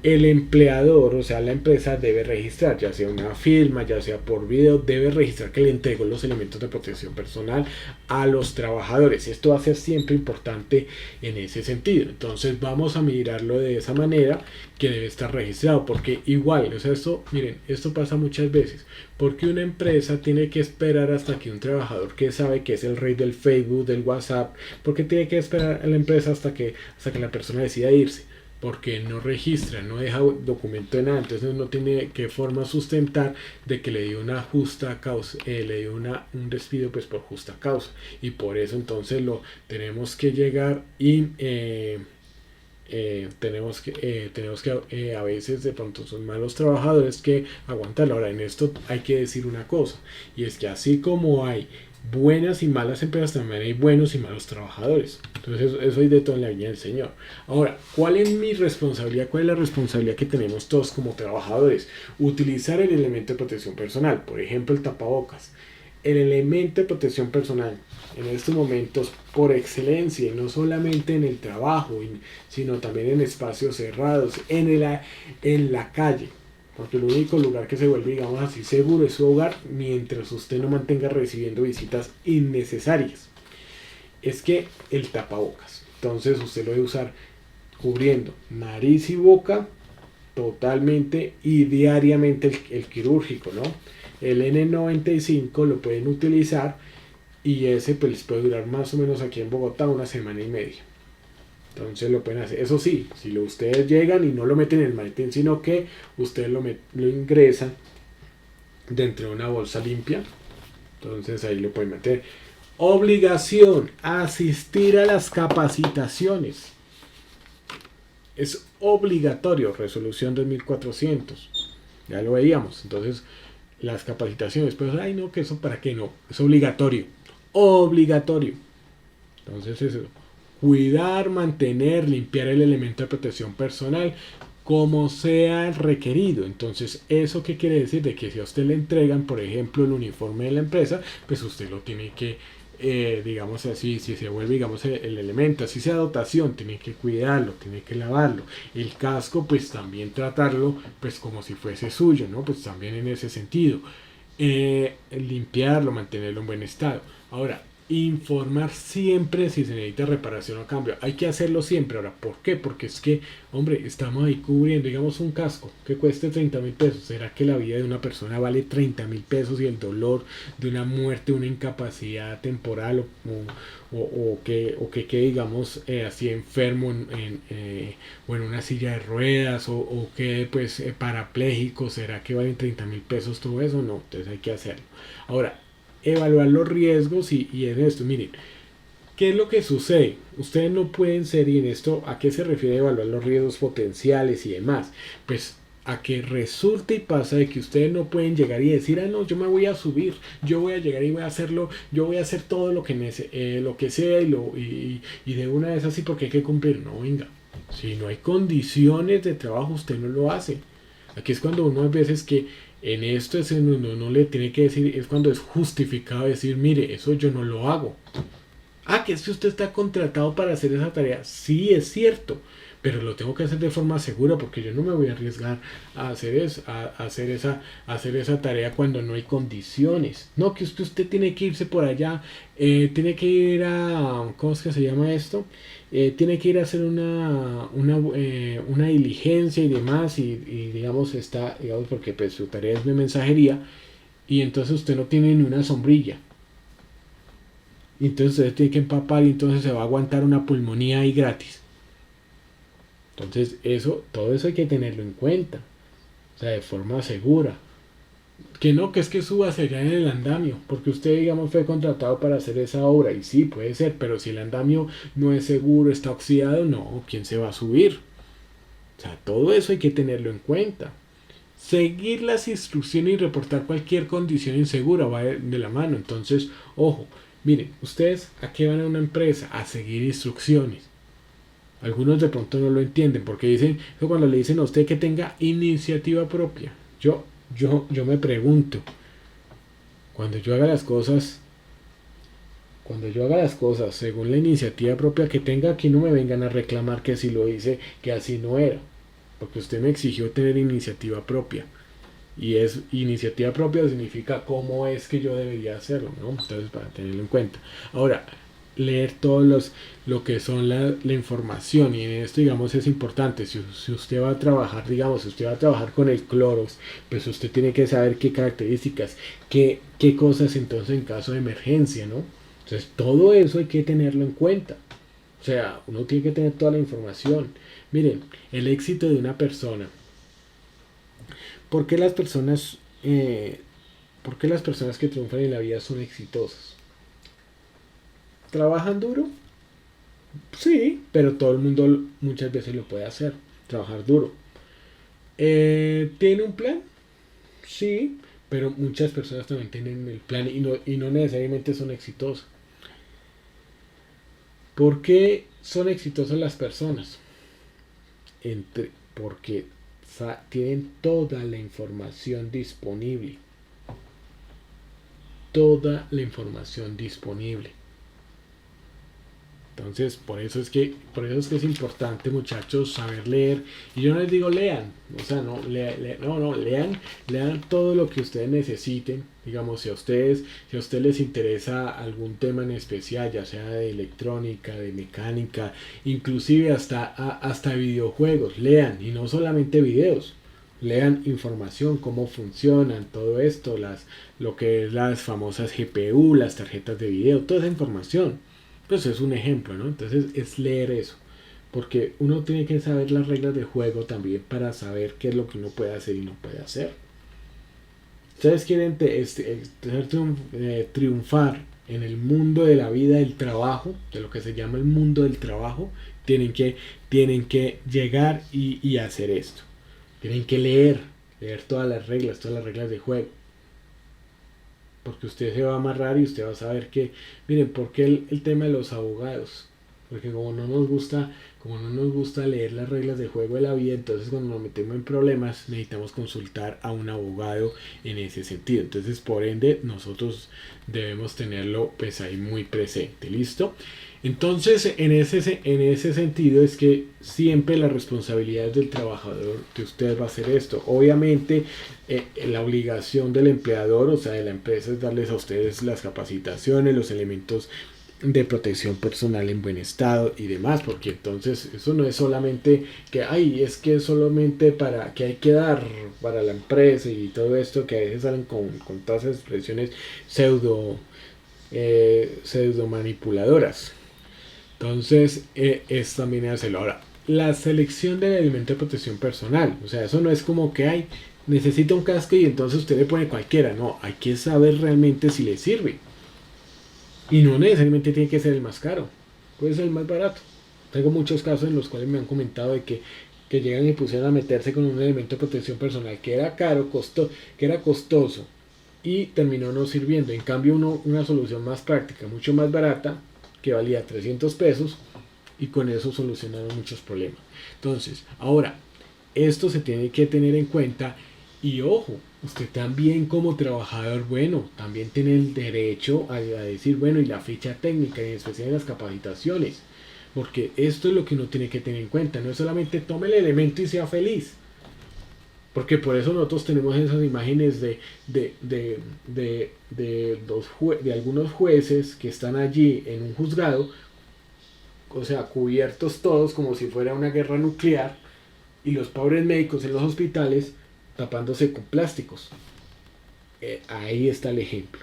el empleador, o sea, la empresa debe registrar, ya sea una firma, ya sea por video, debe registrar que le entregó los elementos de protección personal a los trabajadores. Esto va a ser siempre importante en ese sentido. Entonces vamos a mirarlo de esa manera, que debe estar registrado, porque igual, o sea, esto pasa muchas veces, porque una empresa tiene que esperar hasta que un trabajador que sabe que es el rey del Facebook, del WhatsApp, porque tiene que esperar a la empresa hasta que la persona decida irse, porque no registra, no deja documento de nada, entonces no tiene qué forma sustentar de que le dio una justa causa, le dio un despido pues por justa causa, y por eso entonces lo tenemos que llegar y tenemos que a veces de pronto son malos trabajadores que aguantarlo. Ahora, en esto hay que decir una cosa, y es que así como hay buenas y malas empresas, también hay buenos y malos trabajadores. Entonces eso hay de todo en la viña del Señor. Ahora, ¿cuál es mi responsabilidad? ¿Cuál es la responsabilidad que tenemos todos como trabajadores? Utilizar el elemento de protección personal, por ejemplo el tapabocas. El elemento de protección personal en estos momentos por excelencia, y no solamente en el trabajo, sino también en espacios cerrados, en la calle. Porque el único lugar que se vuelve, digamos así, seguro es su hogar mientras usted no mantenga recibiendo visitas innecesarias. Es que el tapabocas. Entonces usted lo debe usar cubriendo nariz y boca totalmente y diariamente el quirúrgico, ¿no? El N95 lo pueden utilizar y ese pues les puede durar más o menos aquí en Bogotá una semana y media. Entonces lo pueden hacer. Eso sí, si ustedes llegan y no lo meten en el maletín, sino que ustedes lo ingresan dentro de una bolsa limpia, entonces ahí lo pueden meter. Obligación, asistir a las capacitaciones. Es obligatorio, resolución 2400. Ya lo veíamos. Entonces, las capacitaciones, pero ay no, que eso para qué no, es obligatorio. Obligatorio. Entonces, eso. Cuidar, mantener, limpiar el elemento de protección personal como sea requerido. Entonces, ¿eso qué quiere decir? De que si a usted le entregan, por ejemplo, el uniforme de la empresa, pues usted lo tiene que, digamos así, si se vuelve, digamos, el elemento, así sea dotación, tiene que cuidarlo, tiene que lavarlo. El casco, pues también tratarlo, pues como si fuese suyo, ¿no? Pues también en ese sentido. Limpiarlo, mantenerlo en buen estado. Ahora, informar siempre si se necesita reparación o cambio. Hay que hacerlo siempre. Ahora, ¿por qué? Porque es que, hombre, estamos ahí cubriendo, digamos, un casco que cueste 30.000 pesos. ¿Será que la vida de una persona vale 30.000 pesos y el dolor de una muerte, una incapacidad temporal o que digamos, así enfermo o en una silla de ruedas o que pues parapléjico? ¿Será que valen 30.000 pesos todo eso? No, entonces hay que hacerlo. Ahora, evaluar los riesgos y en esto, miren, ¿qué es lo que sucede? Ustedes no pueden ser, y en esto, ¿a qué se refiere evaluar los riesgos potenciales y demás? Pues a que resulte y pasa de que ustedes no pueden llegar y decir, ah, no, yo me voy a subir, yo voy a llegar y voy a hacerlo, yo voy a hacer todo lo que sea y de una vez así porque hay que cumplir. No, venga, si no hay condiciones de trabajo, usted no lo hace. Aquí es cuando uno a veces que en esto es en uno no le tiene que decir, es cuando es justificado decir, mire, eso yo no lo hago. Ah, que es que usted está contratado para hacer esa tarea. Sí, es cierto, pero lo tengo que hacer de forma segura porque yo no me voy a arriesgar a hacer, a hacer esa tarea cuando no hay condiciones. No, que usted tiene que irse por allá, tiene que ir a, ¿cómo es que se llama esto? Tiene que ir a hacer una diligencia y demás y digamos está, digamos porque pues su tarea es de mensajería y entonces usted no tiene ni una sombrilla. Y entonces usted tiene que empapar y entonces se va a aguantar una pulmonía ahí gratis. Entonces todo eso hay que tenerlo en cuenta. O sea, de forma segura. Que no, que es que suba allá en el andamio, porque usted, digamos, fue contratado para hacer esa obra, y sí, puede ser, pero si el andamio no es seguro, está oxidado, no, ¿quién se va a subir? O sea, todo eso hay que tenerlo en cuenta. Seguir las instrucciones y reportar cualquier condición insegura va de la mano. Entonces, ojo, miren, ustedes a qué van a una empresa a seguir instrucciones. Algunos de pronto no lo entienden porque dicen, cuando le dicen a usted que tenga iniciativa propia, yo me pregunto, cuando yo haga las cosas, cuando yo haga las cosas según la iniciativa propia que tenga, aquí no me vengan a reclamar que si lo hice, que así no era, porque usted me exigió tener iniciativa propia. Y es iniciativa propia significa cómo es que yo debería hacerlo, ¿no? Entonces, para tenerlo en cuenta. Ahora, leer lo que son la información, y en esto, digamos, es importante. Si usted va a trabajar, digamos, si usted va a trabajar con el Clorox, pues usted tiene que saber qué características, qué cosas entonces en caso de emergencia, ¿no? Entonces, todo eso hay que tenerlo en cuenta. O sea, uno tiene que tener toda la información. Miren, el éxito de una persona. ¿Por qué las personas, por qué las personas que triunfan en la vida son exitosas? ¿Trabajan duro? Sí, pero todo el mundo muchas veces lo puede hacer, trabajar duro. ¿Tiene un plan? Sí, pero muchas personas también tienen el plan y no necesariamente son exitosas. ¿Por qué son exitosas las personas? Porque tienen toda la información disponible. Toda la información disponible. Entonces, por eso es que es importante, muchachos, saber leer. Y yo no les digo lean, o sea, no, lean todo lo que ustedes necesiten. Digamos, si a ustedes les interesa algún tema en especial, ya sea de electrónica, de mecánica, inclusive hasta videojuegos, lean, y no solamente videos. Lean información, cómo funcionan todo esto, lo que es las famosas GPU, las tarjetas de video, toda esa información. Pues es un ejemplo, ¿no? Entonces es leer eso. Porque uno tiene que saber las reglas del juego también para saber qué es lo que uno puede hacer y no puede hacer. Ustedes quieren triunfar en el mundo de la vida, del trabajo, de lo que se llama el mundo del trabajo, tienen que llegar y hacer esto. Tienen que leer todas las reglas de juego. Porque usted se va a amarrar y usted va a saber que, miren, ¿por qué el tema de los abogados? Porque como no nos gusta leer las reglas de juego de la vida, entonces cuando nos metemos en problemas necesitamos consultar a un abogado en ese sentido. Entonces, por ende, nosotros debemos tenerlo pues ahí muy presente, ¿listo? Entonces, en ese sentido es que siempre la responsabilidad del trabajador de usted va a ser esto. Obviamente, la obligación del empleador, o sea, de la empresa, es darles a ustedes las capacitaciones, los elementos de protección personal en buen estado y demás, porque entonces eso no es solamente que, ay, es que es solamente para que hay que dar para la empresa y todo esto, que a veces salen con todas esas expresiones pseudo manipuladoras. Entonces, es también hacerlo. Ahora, la selección del elemento de protección personal. O sea, eso no es como que hay, necesita un casco y entonces usted le pone cualquiera. No, hay que saber realmente si le sirve. Y no necesariamente tiene que ser el más caro. Puede ser el más barato. Tengo muchos casos en los cuales me han comentado de que llegan y pusieron a meterse con un elemento de protección personal que era caro, que era costoso y terminó no sirviendo. En cambio, una solución más práctica, mucho más barata, que valía 300 pesos y con eso solucionaron muchos problemas. Entonces, ahora, esto se tiene que tener en cuenta y ojo, usted también como trabajador, bueno, también tiene el derecho a decir, bueno, y la ficha técnica, y en especial en las capacitaciones, porque esto es lo que uno tiene que tener en cuenta, no es solamente tome el elemento y sea feliz, porque por eso nosotros tenemos esas imágenes de algunos jueces que están allí en un juzgado, o sea, cubiertos todos como si fuera una guerra nuclear, y los pobres médicos en los hospitales tapándose con plásticos. Ahí está el ejemplo.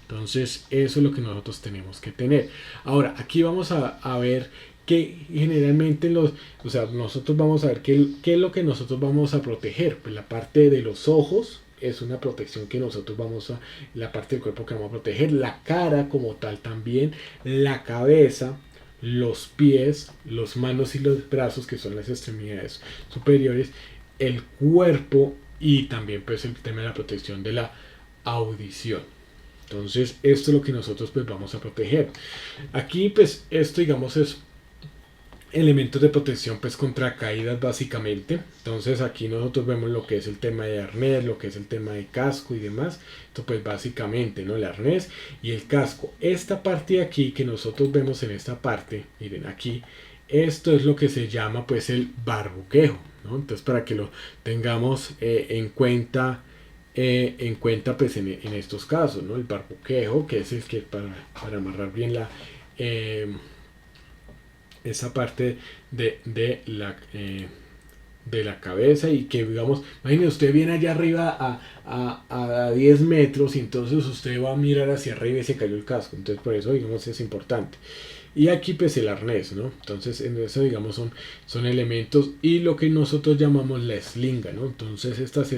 Entonces, eso es lo que nosotros tenemos que tener. Ahora, aquí vamos a ver que generalmente o sea, nosotros vamos a ver qué es lo que nosotros vamos a proteger. Pues la parte de los ojos es una protección que nosotros la parte del cuerpo que vamos a proteger, la cara como tal también, la cabeza, los pies, los manos y los brazos, que son las extremidades superiores, el cuerpo y también pues el tema de la protección de la audición. Entonces esto es lo que nosotros pues vamos a proteger. Aquí pues esto digamos es elementos de protección pues contra caídas básicamente. Entonces aquí nosotros vemos lo que es el tema de arnés, lo que es el tema de casco y demás. Esto pues básicamente, ¿no? El arnés y el casco. Esta parte de aquí que nosotros vemos en esta parte, miren aquí, esto es lo que se llama pues el barbuquejo, ¿no? Entonces para que lo tengamos en cuenta pues en estos casos, ¿no? El barbuquejo, que es el que para amarrar bien esa parte de la cabeza y que digamos, imagínese usted viene allá arriba a 10 metros y entonces usted va a mirar hacia arriba y se cayó el casco, entonces por eso digamos es importante. Y aquí pues el arnés, ¿no? Entonces en eso digamos son elementos y lo que nosotros llamamos la eslinga, ¿no? Entonces estas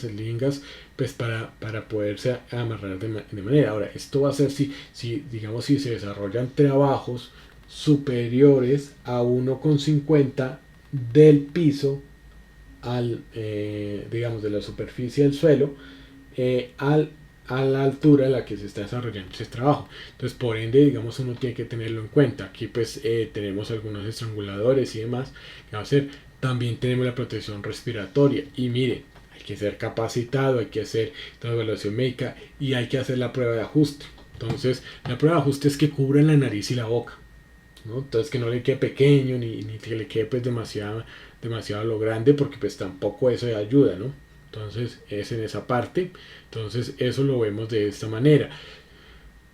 eslingas pues para poderse amarrar de manera. Ahora, esto va a ser si digamos si se desarrollan trabajos superiores a 1,50 del piso digamos de la superficie del suelo, a la altura a la que se está desarrollando ese trabajo. Entonces, por ende, digamos, uno tiene que tenerlo en cuenta. Aquí pues tenemos algunos estranguladores y demás que va a hacer. También tenemos la protección respiratoria. Y mire, hay que ser capacitado, hay que hacer la evaluación médica y hay que hacer la prueba de ajuste. Entonces, la prueba de ajuste es que cubra la nariz y la boca, ¿no? Entonces, que no le quede pequeño ni que le quede pues demasiado lo grande, porque pues tampoco eso ayuda, ¿no? Entonces, es en esa parte. Entonces, eso lo vemos de esta manera.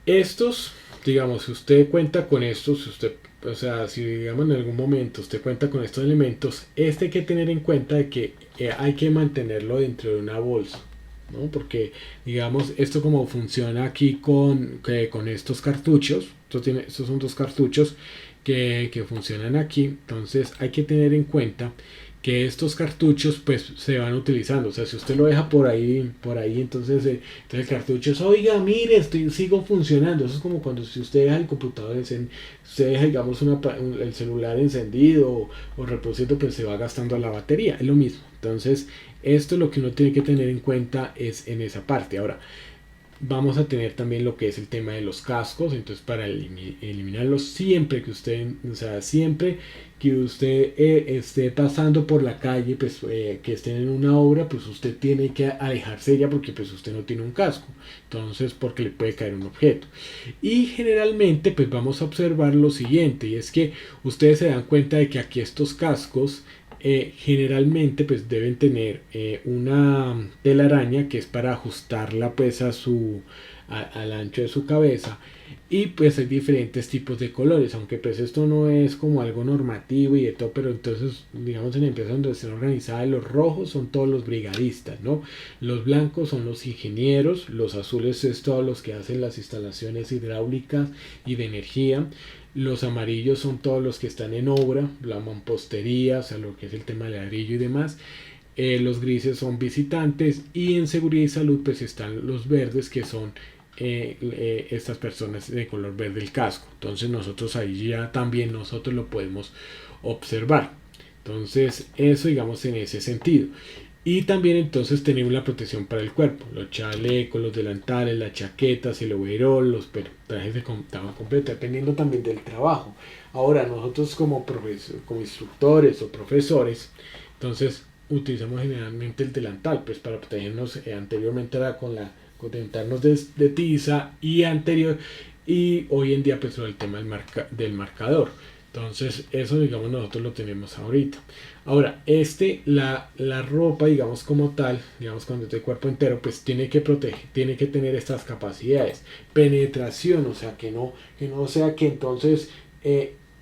Estos, digamos, si usted cuenta con estos, si usted, o sea, si digamos en algún momento usted cuenta con estos elementos, hay que tener en cuenta de que hay que mantenerlo dentro de una bolsa, ¿no? Porque, digamos, esto como funciona aquí con estos cartuchos, estos son dos cartuchos que funcionan aquí, entonces hay que tener en cuenta que estos cartuchos pues se van utilizando, o sea, si usted lo deja por ahí entonces el cartucho es, oiga, mire, sigo funcionando. Eso es como cuando si usted deja el computador usted deja, digamos, el celular encendido o reproduciendo, pues se va gastando la batería, es lo mismo. Entonces, esto lo que uno tiene que tener en cuenta es en esa parte. Ahora, vamos a tener también lo que es el tema de los cascos. Entonces, para eliminarlos, siempre que usted, o sea, siempre que usted esté pasando por la calle, pues que estén en una obra, pues usted tiene que alejarse de ella, porque pues usted no tiene un casco, entonces porque le puede caer un objeto. Y generalmente pues vamos a observar lo siguiente, y es que ustedes se dan cuenta de que aquí estos cascos generalmente pues deben tener una telaraña que es para ajustarla pues al ancho de su cabeza, y pues hay diferentes tipos de colores, aunque pues esto no es como algo normativo y de todo, pero entonces digamos en la empresa donde están organizadas, los rojos son todos los brigadistas, ¿no? Los blancos son los ingenieros, los azules es todos los que hacen las instalaciones hidráulicas y de energía, los amarillos son todos los que están en obra, la mampostería, o sea, lo que es el tema del ladrillo y demás. Los grises son visitantes, y en seguridad y salud pues están los verdes, que son estas personas de color verde el casco. Entonces nosotros ahí ya también nosotros lo podemos observar. Entonces eso digamos en ese sentido. Y también entonces tenemos la protección para el cuerpo, los chalecos, los delantales, las chaquetas, el overol, los trajes de contado completo, dependiendo también del trabajo. Ahora nosotros como instructores o profesores, entonces utilizamos generalmente el delantal, pues para protegernos. Anteriormente era con dentarnos de tiza, y hoy en día pues el tema del marcador. Entonces eso digamos nosotros lo tenemos ahorita. Ahora la ropa digamos como tal, digamos cuando es de cuerpo entero, pues tiene que proteger, tiene que tener estas capacidades. Penetración, o sea que no sea que entonces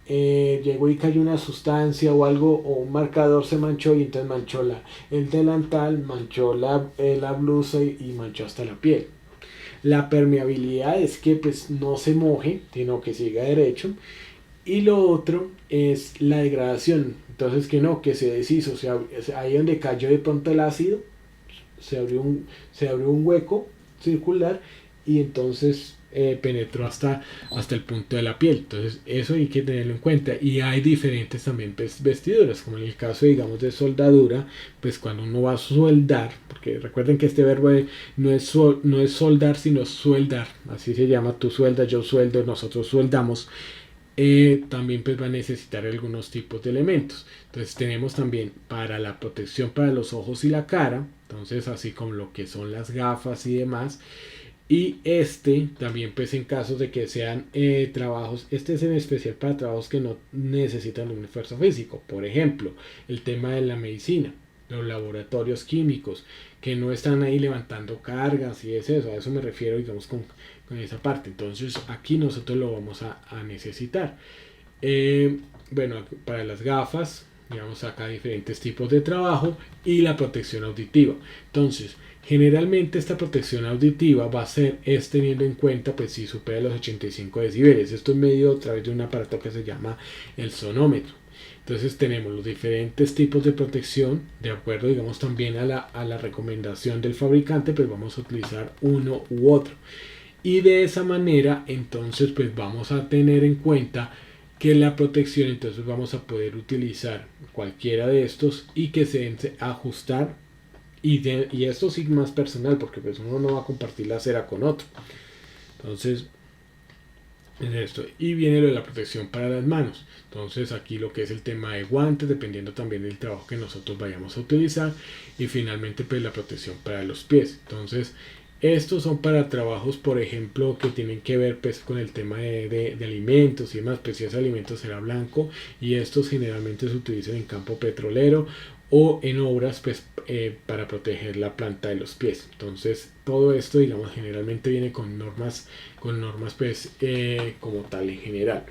llegó y cayó una sustancia o algo, o un marcador se manchó y entonces manchó el delantal, manchó la blusa y manchó hasta la piel. La permeabilidad es que pues no se moje, sino que siga derecho. Y lo otro es la degradación. Entonces que se deshizo. O sea, ahí donde cayó de pronto el ácido, se abrió un hueco circular, y entonces penetró hasta el punto de la piel. Entonces eso hay que tenerlo en cuenta. Y hay diferentes también pues, vestiduras, como en el caso digamos de soldadura, pues cuando uno va a soldar, porque recuerden que este verbo no es soldar sino sueldar, así se llama, tú sueldas, yo sueldo, nosotros sueldamos. También pues va a necesitar algunos tipos de elementos. Entonces tenemos también para la protección para los ojos y la cara, entonces así como lo que son las gafas y demás. Y también pues en casos de que sean trabajos, es en especial para trabajos que no necesitan un esfuerzo físico. Por ejemplo, el tema de la medicina, los laboratorios químicos, que no están ahí levantando cargas y eso, a eso me refiero digamos con esa parte. Entonces aquí nosotros lo vamos a necesitar. Bueno, para las gafas, digamos acá diferentes tipos de trabajo, y la protección auditiva. Entonces, generalmente esta protección auditiva va a ser teniendo en cuenta pues si supera los 85 decibeles. Esto es medido a través de un aparato que se llama el sonómetro. Entonces tenemos los diferentes tipos de protección, de acuerdo digamos también a la recomendación del fabricante, pues vamos a utilizar uno u otro. Y de esa manera entonces pues vamos a tener en cuenta que la protección, entonces vamos a poder utilizar cualquiera de estos y que se deben ajustar Y esto sí más personal, porque pues uno no va a compartir la acera con otro. Entonces, en esto. Y viene lo de la protección para las manos. Entonces aquí lo que es el tema de guantes, dependiendo también del trabajo que nosotros vayamos a utilizar. Y finalmente pues la protección para los pies. Entonces estos son para trabajos, por ejemplo, que tienen que ver pues con el tema de alimentos y demás. Pues si ese alimento será blanco, y estos generalmente se utilizan en campo petrolero o en obras pues para proteger la planta de los pies. Entonces todo esto digamos generalmente viene con normas pues como tal en general.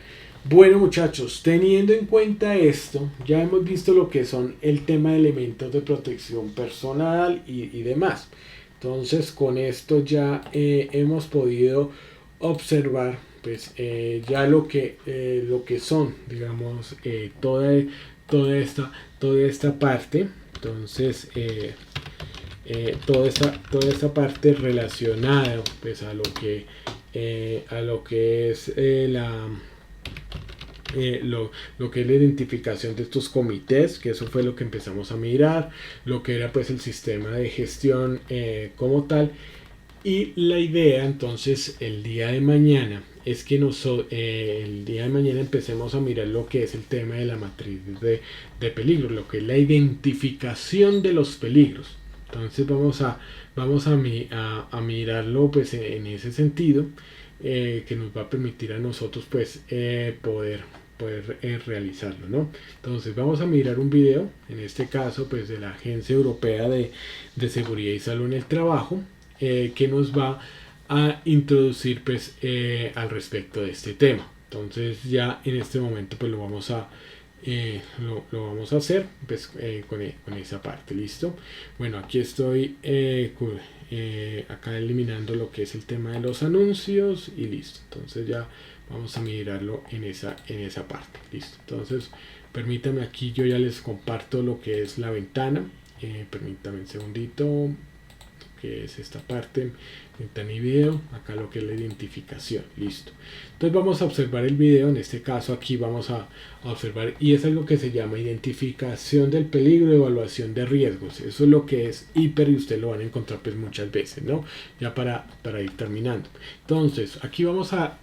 Bueno muchachos, teniendo en cuenta esto, ya hemos visto lo que son el tema de elementos de protección personal y demás. Entonces con esto ya hemos podido observar pues ya lo que son digamos toda esta parte. Entonces toda esta parte relacionada pues a lo que es lo que es la identificación de estos comités, que eso fue lo que empezamos a mirar, lo que era pues el sistema de gestión como tal. Y la idea entonces el día de mañana es que el día de mañana empecemos a mirar lo que es el tema de la matriz de peligros, lo que es la identificación de los peligros. Entonces vamos a mirarlo pues en ese sentido, que nos va a permitir a nosotros pues poder realizarlo, ¿no? Entonces vamos a mirar un video, en este caso pues de la Agencia Europea de Seguridad y Salud en el Trabajo, que nos va a introducir pues al respecto de este tema. Entonces ya en este momento pues lo vamos a hacer pues, con esa parte. Listo. Bueno, aquí estoy acá eliminando lo que es el tema de los anuncios y listo. Entonces ya vamos a mirarlo en esa parte. Listo. Entonces permítame, aquí yo ya les comparto lo que es la ventana. Permítame un segundito, que es esta parte, ventana y video, acá lo que es la identificación. Listo. Entonces vamos a observar el video, en este caso aquí vamos a observar, y es algo que se llama identificación del peligro, evaluación de riesgos. Eso es lo que es hiper, y ustedes lo van a encontrar pues muchas veces, ¿no? Ya para ir terminando. Entonces aquí vamos a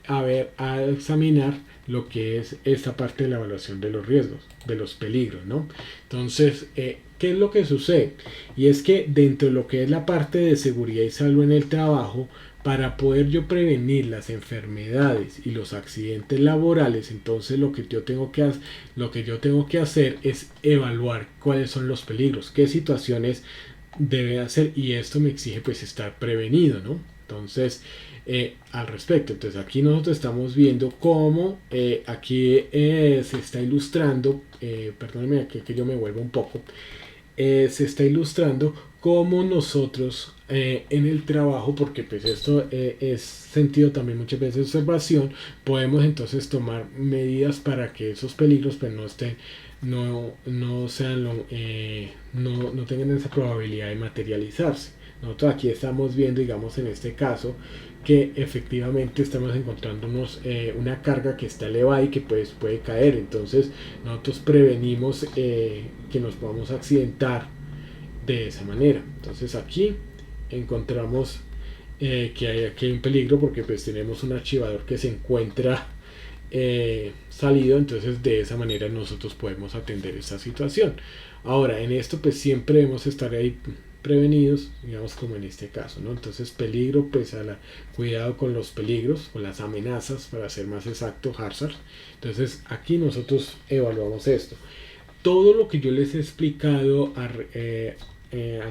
examinar lo que es esta parte de la evaluación de los riesgos, de los peligros, ¿no? Entonces, ¿qué es lo que sucede? Y es que dentro de lo que es la parte de seguridad y salud en el trabajo, para poder yo prevenir las enfermedades y los accidentes laborales, entonces lo que yo tengo que hacer es evaluar cuáles son los peligros, qué situaciones debe hacer, y esto me exige pues estar prevenido, ¿no? Entonces, al respecto, entonces aquí nosotros estamos viendo cómo aquí se está ilustrando, perdónenme aquí que yo me vuelvo un poco, se está ilustrando cómo nosotros en el trabajo, porque pues esto es sentido también muchas veces de observación, podemos entonces tomar medidas para que esos peligros pues no sean no tengan esa probabilidad de materializarse. Nosotros aquí estamos viendo, digamos en este caso, que efectivamente estamos encontrándonos una carga que está elevada y que pues puede caer. Entonces nosotros prevenimos que nos podamos accidentar de esa manera. Entonces aquí encontramos aquí hay un peligro, porque pues tenemos un archivador que se encuentra salido. Entonces de esa manera nosotros podemos atender esta situación. Ahora en esto pues siempre debemos estar ahí prevenidos, digamos como en este caso, ¿no? Entonces peligro, pues cuidado con los peligros, con las amenazas, para ser más exacto, hazard. Entonces aquí nosotros evaluamos esto. Todo lo que yo les he explicado a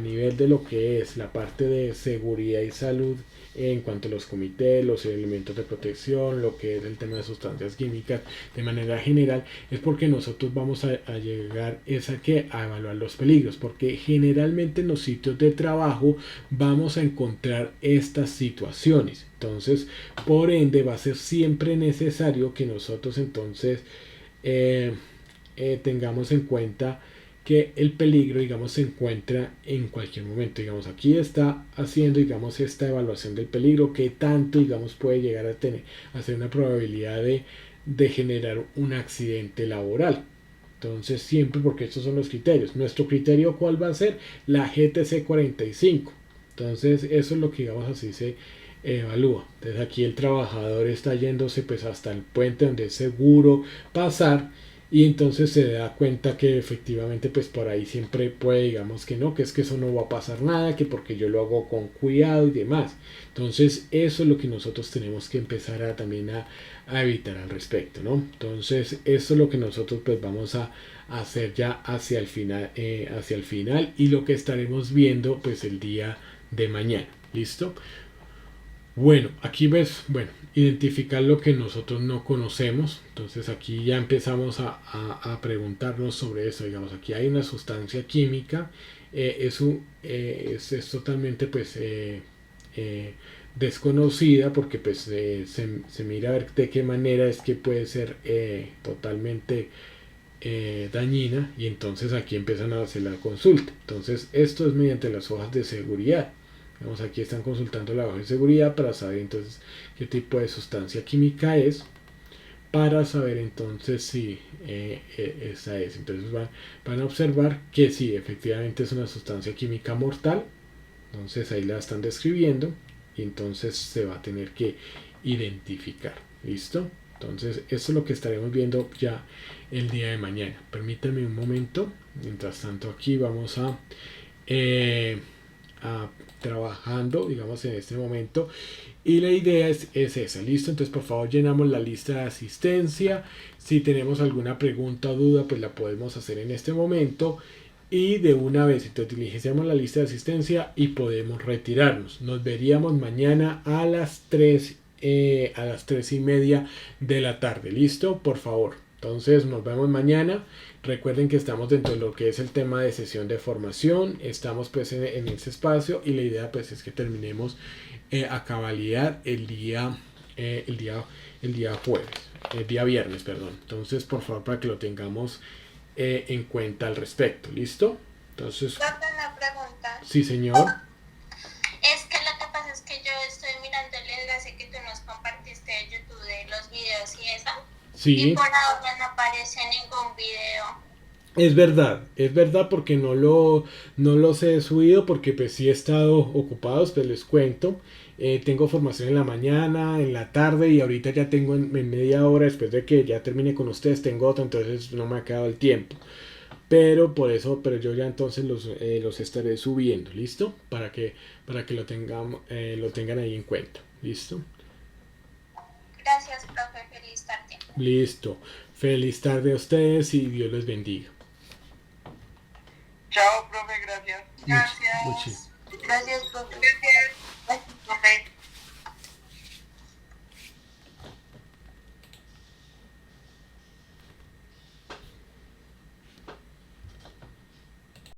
nivel de lo que es la parte de seguridad y salud, en cuanto a los comités, los elementos de protección, lo que es el tema de sustancias químicas, de manera general, es porque nosotros vamos a llegar a evaluar los peligros, porque generalmente en los sitios de trabajo vamos a encontrar estas situaciones. Entonces, por ende, va a ser siempre necesario que nosotros entonces tengamos en cuenta que el peligro, digamos, se encuentra en cualquier momento. Digamos, aquí está haciendo, digamos, esta evaluación del peligro, que tanto, digamos, puede llegar a ser una probabilidad de generar un accidente laboral. Entonces siempre, porque estos son los criterios. Nuestro criterio, ¿cuál va a ser? La GTC 45. Entonces eso es lo que, digamos así, se evalúa. Entonces aquí el trabajador está yéndose pues hasta el puente donde es seguro pasar, y entonces se da cuenta que efectivamente pues por ahí siempre puede, digamos que no, que es que eso no va a pasar nada, que porque yo lo hago con cuidado y demás. Entonces eso es lo que nosotros tenemos que empezar a también a evitar al respecto, ¿no? Entonces eso es lo que nosotros pues vamos a hacer ya hacia el final, y lo que estaremos viendo pues el día de mañana. ¿Listo? Bueno, aquí ves, bueno, identificar lo que nosotros no conocemos. Entonces aquí ya empezamos a preguntarnos sobre eso. Digamos, aquí hay una sustancia química, es totalmente pues desconocida, porque pues se mira a ver de qué manera es que puede ser totalmente dañina, y entonces aquí empiezan a hacer la consulta. Entonces esto es mediante las hojas de seguridad. Vamos, aquí están consultando la hoja de seguridad para saber entonces qué tipo de sustancia química es, para saber entonces si esa es. Entonces van a observar que sí, efectivamente es una sustancia química mortal. Entonces ahí la están describiendo, y entonces se va a tener que identificar. ¿Listo? Entonces esto es lo que estaremos viendo ya el día de mañana. Permítanme un momento. Mientras tanto aquí vamos a trabajando, digamos, en este momento, y la idea es esa. ¿Listo? Entonces por favor llenamos la lista de asistencia. Si tenemos alguna pregunta o duda, pues la podemos hacer en este momento, y de una vez entonces utilizamos la lista de asistencia y podemos retirarnos. Nos veríamos mañana a las 3:30 de la tarde. ¿Listo? Por favor. Entonces nos vemos mañana. Recuerden que estamos dentro de lo que es el tema de sesión de formación. Estamos pues en ese espacio, y la idea pues es que terminemos a cabalidad el día jueves, el día viernes, perdón. Entonces por favor, para que lo tengamos en cuenta al respecto. ¿Listo? Entonces, Una pregunta. sí, señor. Es que lo que pasa es que yo estoy mirando el enlace que tú nos compartiste de YouTube de los videos y eso. Sí. Y por ahora no aparece ningún video. Es verdad, porque no los he subido, porque pues sí he estado ocupados, pues les cuento. Tengo formación en la mañana, en la tarde, y ahorita ya tengo en media hora, después de que ya termine con ustedes, tengo otra, entonces no me ha quedado el tiempo. Pero por eso, pero yo ya entonces los estaré subiendo. ¿Listo? Para que lo tengan ahí en cuenta. ¿Listo? Gracias, profe. Feliz tarde. Listo. Feliz tarde a ustedes, y Dios les bendiga. Chao, profe, gracias. Gracias. Muchi- Gracias, profe. Gracias, profe.